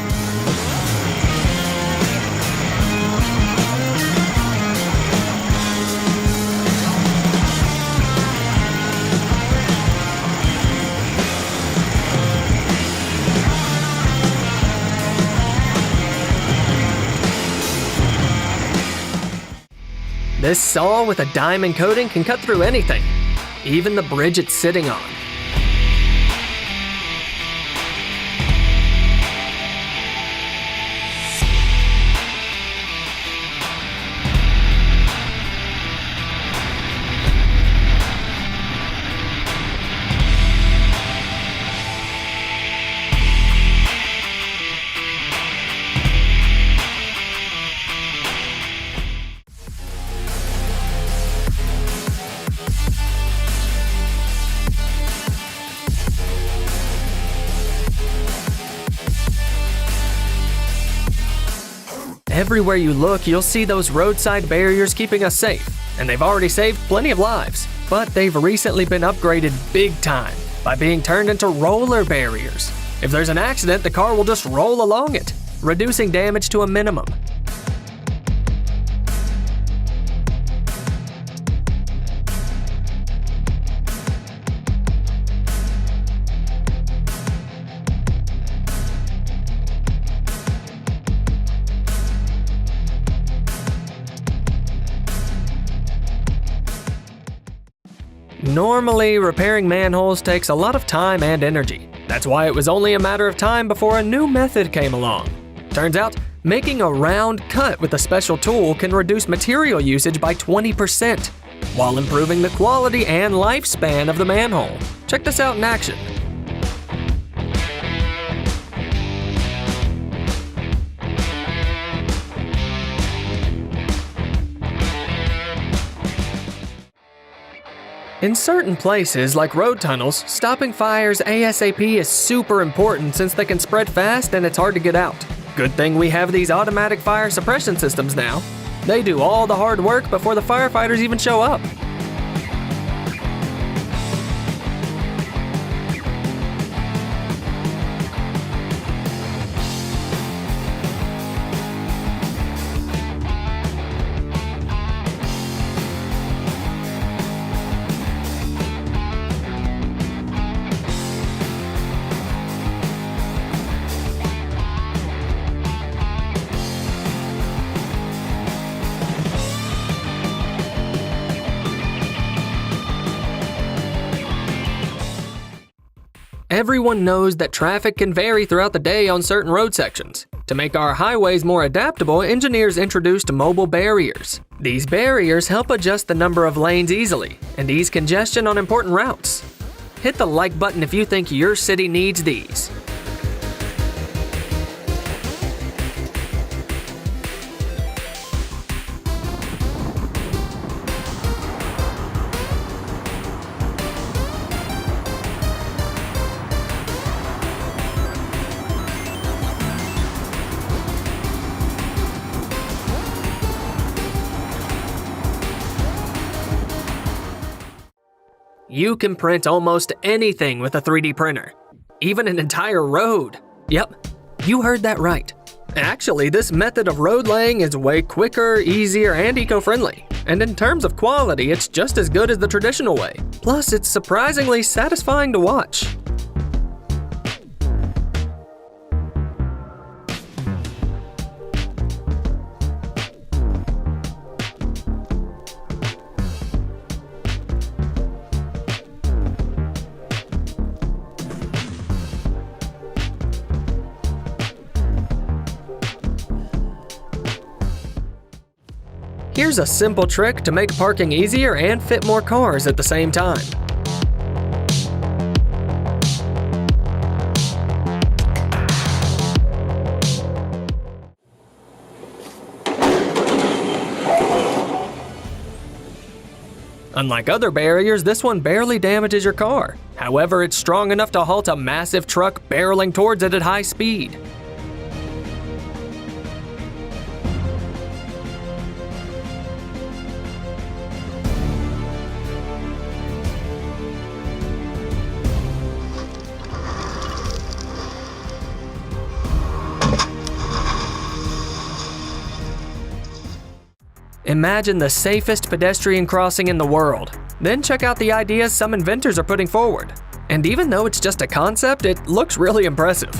This saw with a diamond coating can cut through anything, even the bridge it's sitting on. Everywhere you look, you'll see those roadside barriers keeping us safe, and they've already saved plenty of lives. But they've recently been upgraded big time by being turned into roller barriers. If there's an accident, the car will just roll along it, reducing damage to a minimum. Normally, repairing manholes takes a lot of time and energy. That's why it was only a matter of time before a new method came along. Turns out, making a round cut with a special tool can reduce material usage by 20%, while improving the quality and lifespan of the manhole. Check this out in action. In certain places, like road tunnels, stopping fires ASAP is super important since they can spread fast and it's hard to get out. Good thing we have these automatic fire suppression systems now. They do all the hard work before the firefighters even show up. Everyone knows that traffic can vary throughout the day on certain road sections. To make our highways more adaptable, engineers introduced mobile barriers. These barriers help adjust the number of lanes easily and ease congestion on important routes. Hit the like button if you think your city needs these. You can print almost anything with a 3D printer, even an entire road. Yep, you heard that right. Actually, this method of road laying is way quicker, easier, and eco-friendly. And in terms of quality, it's just as good as the traditional way. Plus, it's surprisingly satisfying to watch. Here's a simple trick to make parking easier and fit more cars at the same time. Unlike other barriers, this one barely damages your car. However, it's strong enough to halt a massive truck barreling towards it at high speed. Imagine the safest pedestrian crossing in the world. Then check out the ideas some inventors are putting forward. And even though it's just a concept, it looks really impressive.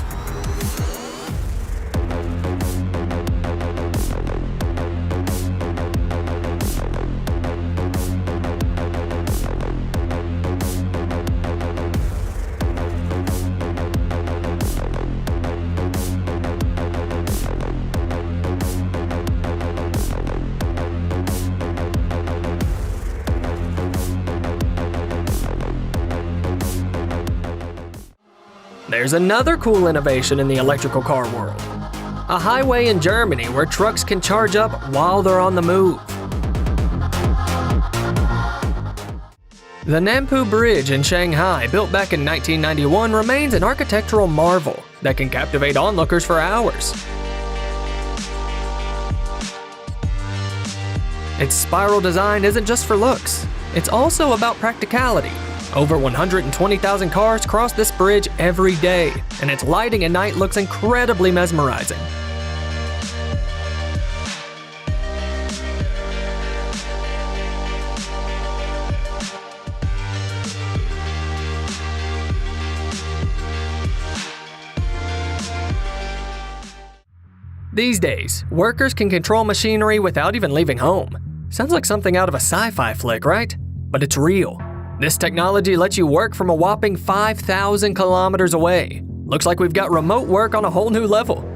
There's another cool innovation in the electrical car world. A highway in Germany where trucks can charge up while they're on the move. The Nampu Bridge in Shanghai, built back in 1991, remains an architectural marvel that can captivate onlookers for hours. Its spiral design isn't just for looks, it's also about practicality. Over 120,000 cars cross this bridge every day, and its lighting at night looks incredibly mesmerizing. These days, workers can control machinery without even leaving home. Sounds like something out of a sci-fi flick, right? But it's real. This technology lets you work from a whopping 5,000 kilometers away. Looks like we've got remote work on a whole new level.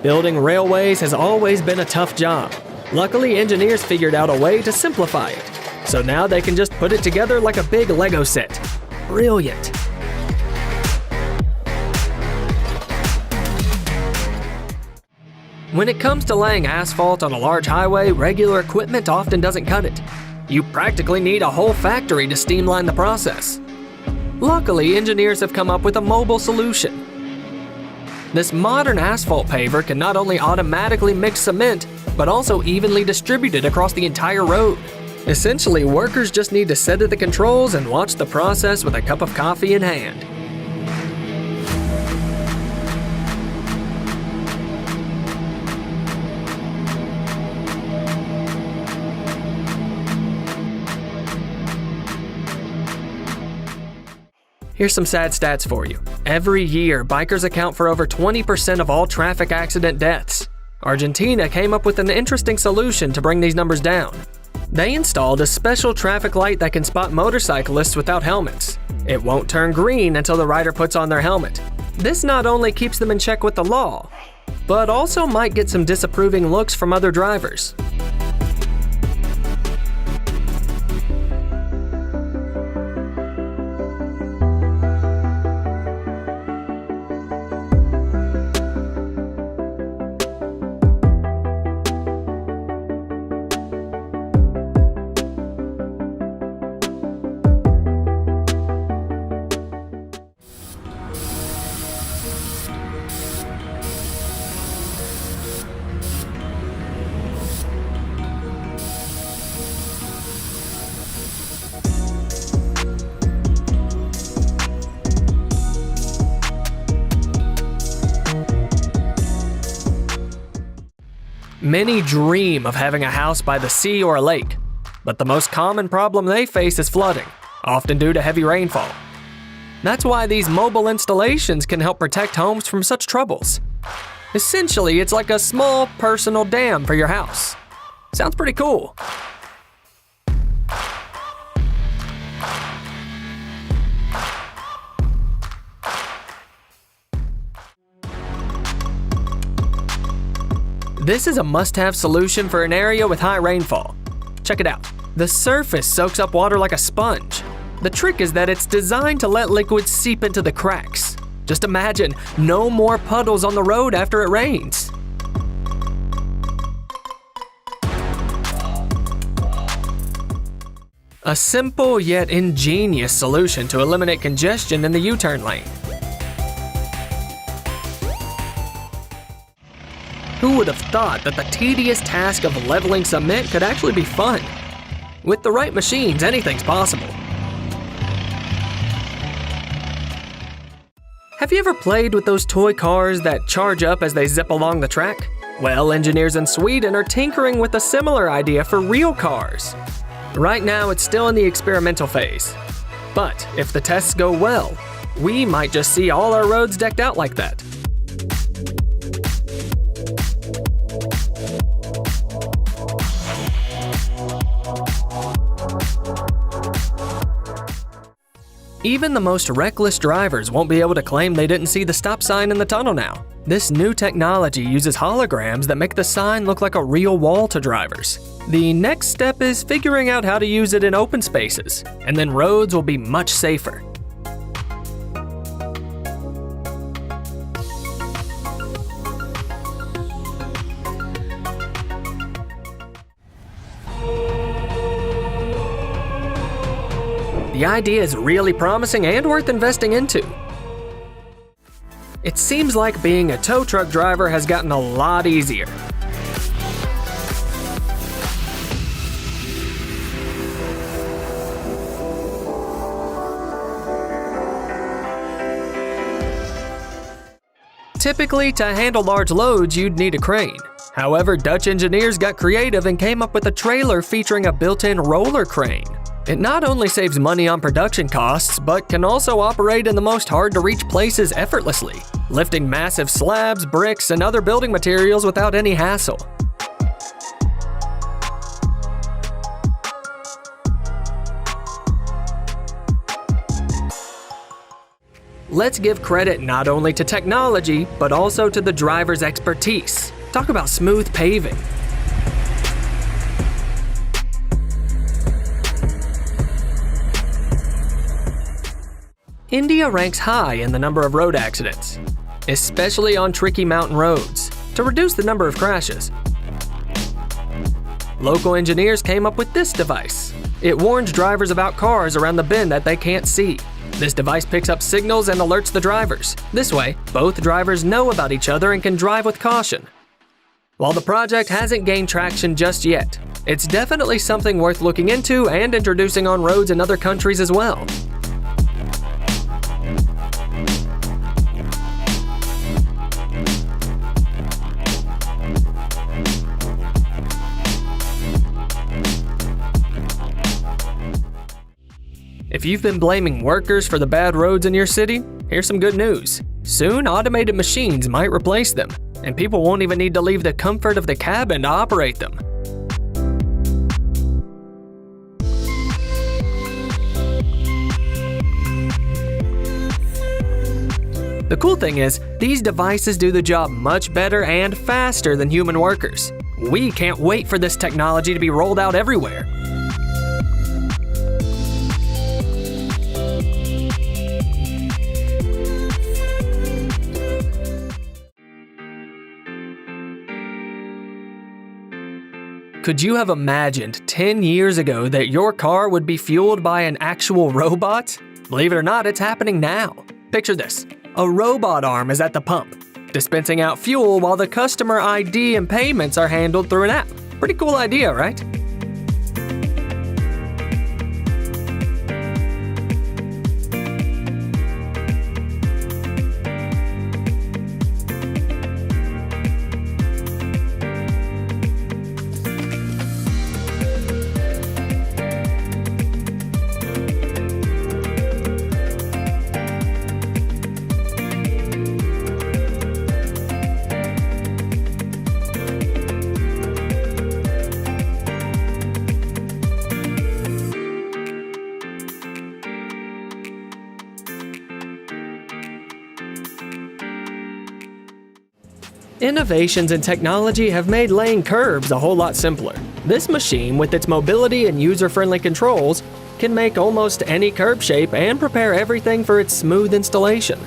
Building railways has always been a tough job. Luckily, engineers figured out a way to simplify it. So now they can just put it together like a big Lego set. Brilliant. When it comes to laying asphalt on a large highway, regular equipment often doesn't cut it. You practically need a whole factory to streamline the process. Luckily, engineers have come up with a mobile solution. This modern asphalt paver can not only automatically mix cement, but also evenly distribute it across the entire road. Essentially, workers just need to sit at the controls and watch the process with a cup of coffee in hand. Here's some sad stats for you. Every year, bikers account for over 20% of all traffic accident deaths. Argentina came up with an interesting solution to bring these numbers down. They installed a special traffic light that can spot motorcyclists without helmets. It won't turn green until the rider puts on their helmet. This not only keeps them in check with the law, but also might get some disapproving looks from other drivers. Many dream of having a house by the sea or a lake, but the most common problem they face is flooding, often due to heavy rainfall. That's why these mobile installations can help protect homes from such troubles. Essentially, it's like a small personal dam for your house. Sounds pretty cool. This is a must-have solution for an area with high rainfall. Check it out. The surface soaks up water like a sponge. The trick is that it's designed to let liquids seep into the cracks. Just imagine, no more puddles on the road after it rains. A simple yet ingenious solution to eliminate congestion in the U-turn lane. Who would have thought that the tedious task of leveling cement could actually be fun? With the right machines, anything's possible. Have you ever played with those toy cars that charge up as they zip along the track? Well, engineers in Sweden are tinkering with a similar idea for real cars. Right now, it's still in the experimental phase. But if the tests go well, we might just see all our roads decked out like that. Even the most reckless drivers won't be able to claim they didn't see the stop sign in the tunnel now. This new technology uses holograms that make the sign look like a real wall to drivers. The next step is figuring out how to use it in open spaces, and then roads will be much safer. The idea is really promising and worth investing into. It seems like being a tow truck driver has gotten a lot easier. Typically, to handle large loads, you'd need a crane. However, Dutch engineers got creative and came up with a trailer featuring a built-in roller crane. It not only saves money on production costs, but can also operate in the most hard-to-reach places effortlessly, lifting massive slabs, bricks, and other building materials without any hassle. Let's give credit not only to technology, but also to the driver's expertise. Talk about smooth paving. India ranks high in the number of road accidents, especially on tricky mountain roads, to reduce the number of crashes. Local engineers came up with this device. It warns drivers about cars around the bend that they can't see. This device picks up signals and alerts the drivers. This way, both drivers know about each other and can drive with caution. While the project hasn't gained traction just yet, it's definitely something worth looking into and introducing on roads in other countries as well. If you've been blaming workers for the bad roads in your city, here's some good news. Soon, automated machines might replace them, and people won't even need to leave the comfort of the cabin to operate them. The cool thing is, these devices do the job much better and faster than human workers. We can't wait for this technology to be rolled out everywhere. Could you have imagined 10 years ago that your car would be fueled by an actual robot? Believe it or not, it's happening now. Picture this. A robot arm is at the pump, dispensing out fuel while the customer ID and payments are handled through an app. Pretty cool idea, right? Innovations in technology have made laying curbs a whole lot simpler. This machine, with its mobility and user-friendly controls, can make almost any curb shape and prepare everything for its smooth installation.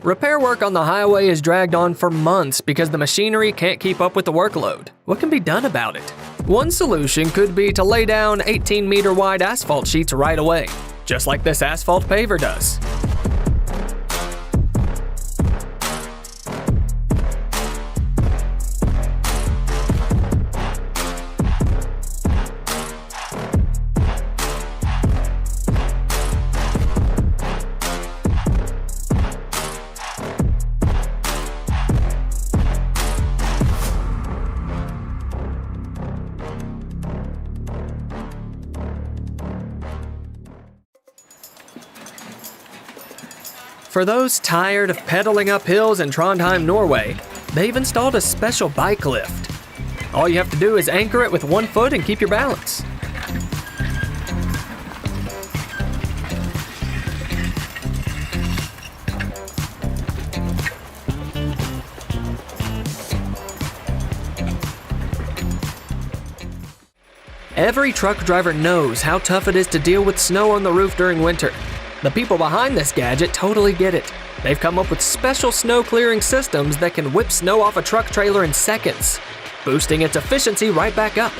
Repair work on the highway is dragged on for months because the machinery can't keep up with the workload. What can be done about it? One solution could be to lay down 18-meter wide asphalt sheets right away, just like this asphalt paver does. For those tired of pedaling up hills in Trondheim, Norway, they've installed a special bike lift. All you have to do is anchor it with one foot and keep your balance. Every truck driver knows how tough it is to deal with snow on the roof during winter. The people behind this gadget totally get it. They've come up with special snow clearing systems that can whip snow off a truck trailer in seconds, boosting its efficiency right back up.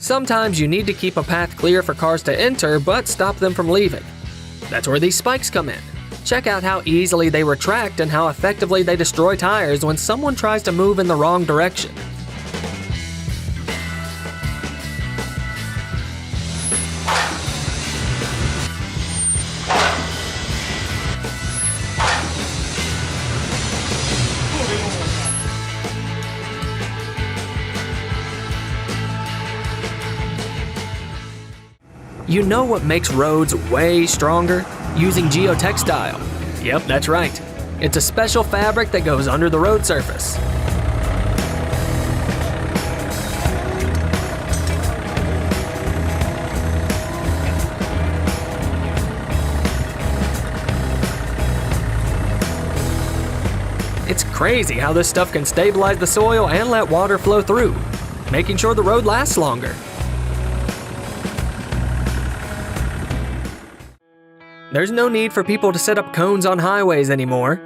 Sometimes you need to keep a path clear for cars to enter, but stop them from leaving. That's where these spikes come in. Check out how easily they retract and how effectively they destroy tires when someone tries to move in the wrong direction. You know what makes roads way stronger? Using geotextile. Yep, that's right. It's a special fabric that goes under the road surface. It's crazy how this stuff can stabilize the soil and let water flow through, making sure the road lasts longer. There's no need for people to set up cones on highways anymore.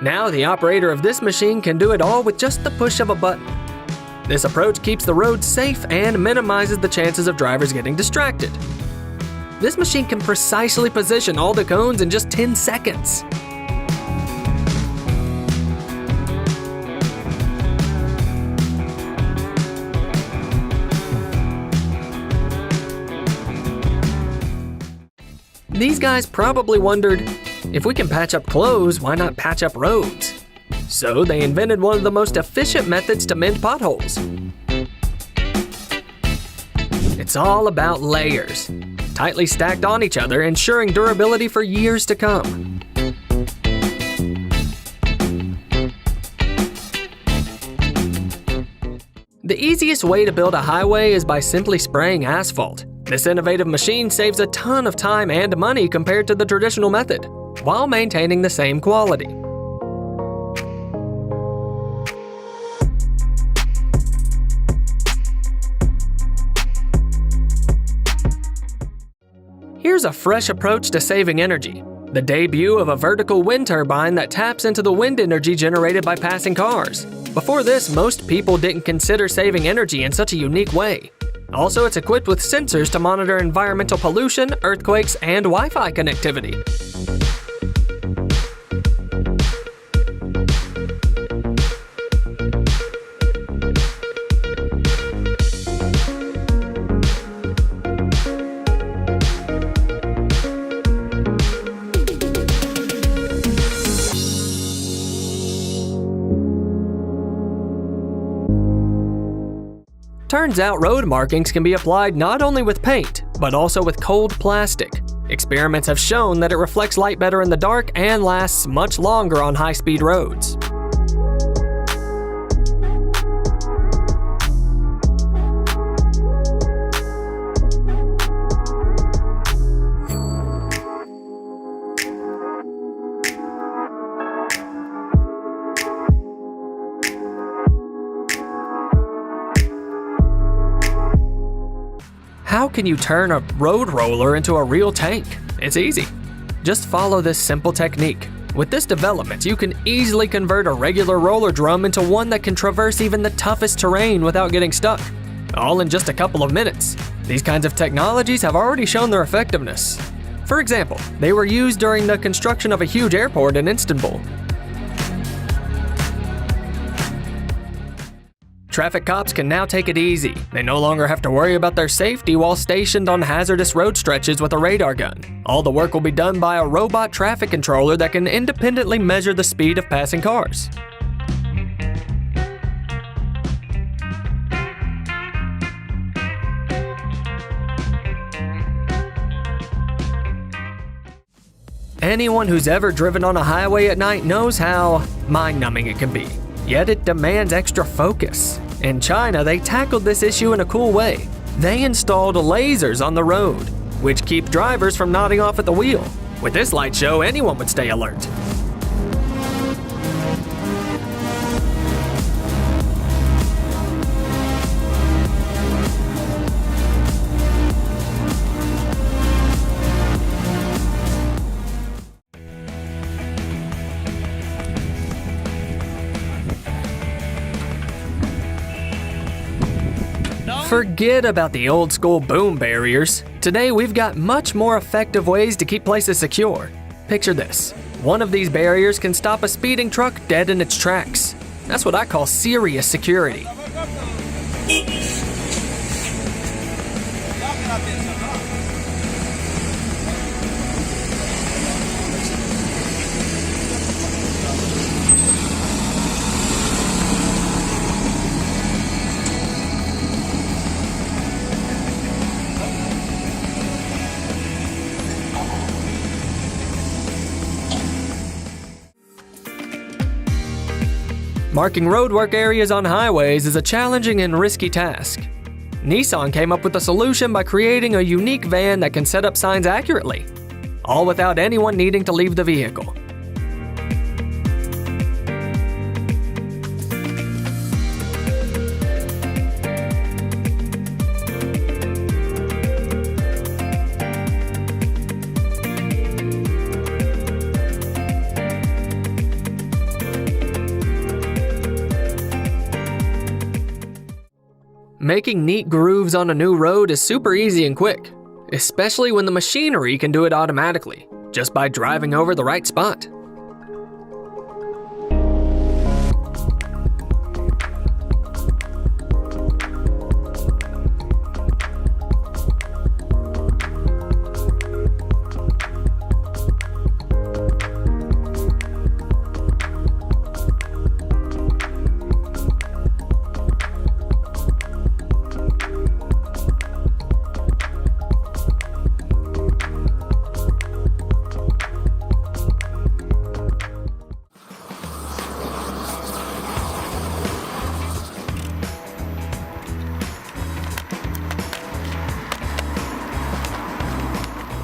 Now the operator of this machine can do it all with just the push of a button. This approach keeps the road safe and minimizes the chances of drivers getting distracted. This machine can precisely position all the cones in just 10 seconds. These guys probably wondered, if we can patch up clothes, why not patch up roads? So they invented one of the most efficient methods to mend potholes. It's all about layers, tightly stacked on each other, ensuring durability for years to come. The easiest way to build a highway is by simply spraying asphalt. This innovative machine saves a ton of time and money compared to the traditional method, while maintaining the same quality. Here's a fresh approach to saving energy. The debut of a vertical wind turbine that taps into the wind energy generated by passing cars. Before this, most people didn't consider saving energy in such a unique way. Also, it's equipped with sensors to monitor environmental pollution, earthquakes, and Wi-Fi connectivity. Turns out road markings can be applied not only with paint, but also with cold plastic. Experiments have shown that it reflects light better in the dark and lasts much longer on high-speed roads. How can you turn a road roller into a real tank? It's easy. Just follow this simple technique. With this development, you can easily convert a regular roller drum into one that can traverse even the toughest terrain without getting stuck, all in just a couple of minutes. These kinds of technologies have already shown their effectiveness. For example, they were used during the construction of a huge airport in Istanbul. Traffic cops can now take it easy. They no longer have to worry about their safety while stationed on hazardous road stretches with a radar gun. All the work will be done by a robot traffic controller that can independently measure the speed of passing cars. Anyone who's ever driven on a highway at night knows how mind-numbing it can be. Yet it demands extra focus. In China, they tackled this issue in a cool way. They installed lasers on the road, which keep drivers from nodding off at the wheel. With this light show, anyone would stay alert. Forget about the old school boom barriers. Today we've got much more effective ways to keep places secure. Picture this. One of these barriers can stop a speeding truck dead in its tracks. That's what I call serious security. Marking roadwork areas on highways is a challenging and risky task. Nissan came up with a solution by creating a unique van that can set up signs accurately, all without anyone needing to leave the vehicle. Making neat grooves on a new road is super easy and quick, especially when the machinery can do it automatically, just by driving over the right spot.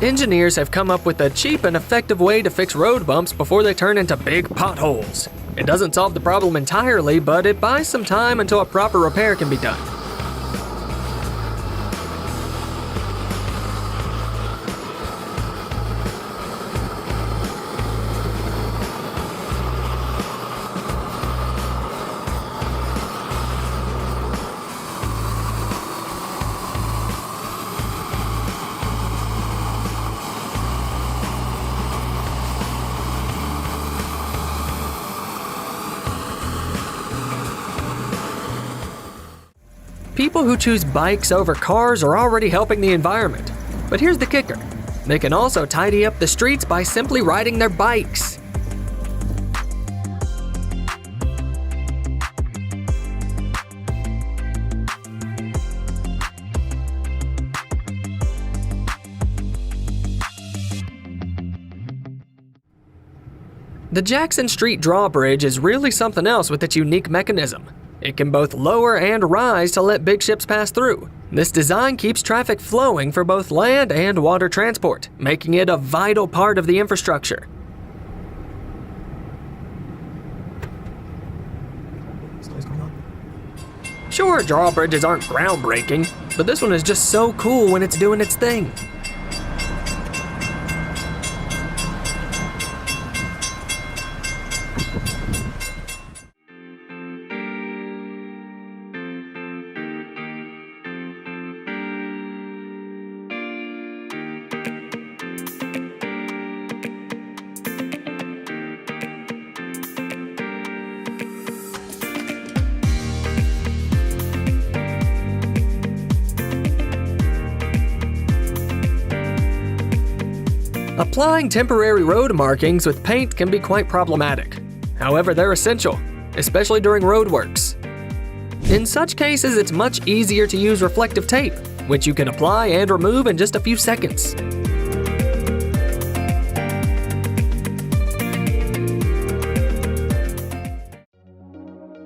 Engineers have come up with a cheap and effective way to fix road bumps before they turn into big potholes. It doesn't solve the problem entirely, but it buys some time until a proper repair can be done. People who choose bikes over cars are already helping the environment. But here's the kicker. They can also tidy up the streets by simply riding their bikes. The Jackson Street drawbridge is really something else with its unique mechanism. It can both lower and rise to let big ships pass through. This design keeps traffic flowing for both land and water transport, making it a vital part of the infrastructure. Sure, drawbridges aren't groundbreaking, but this one is just so cool when it's doing its thing. Applying temporary road markings with paint can be quite problematic. However, they're essential, especially during roadworks. In such cases, it's much easier to use reflective tape, which you can apply and remove in just a few seconds.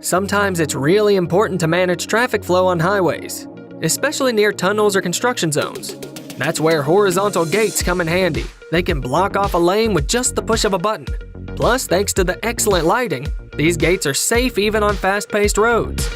Sometimes it's really important to manage traffic flow on highways, especially near tunnels or construction zones. That's where horizontal gates come in handy. They can block off a lane with just the push of a button. Plus, thanks to the excellent lighting, these gates are safe even on fast-paced roads.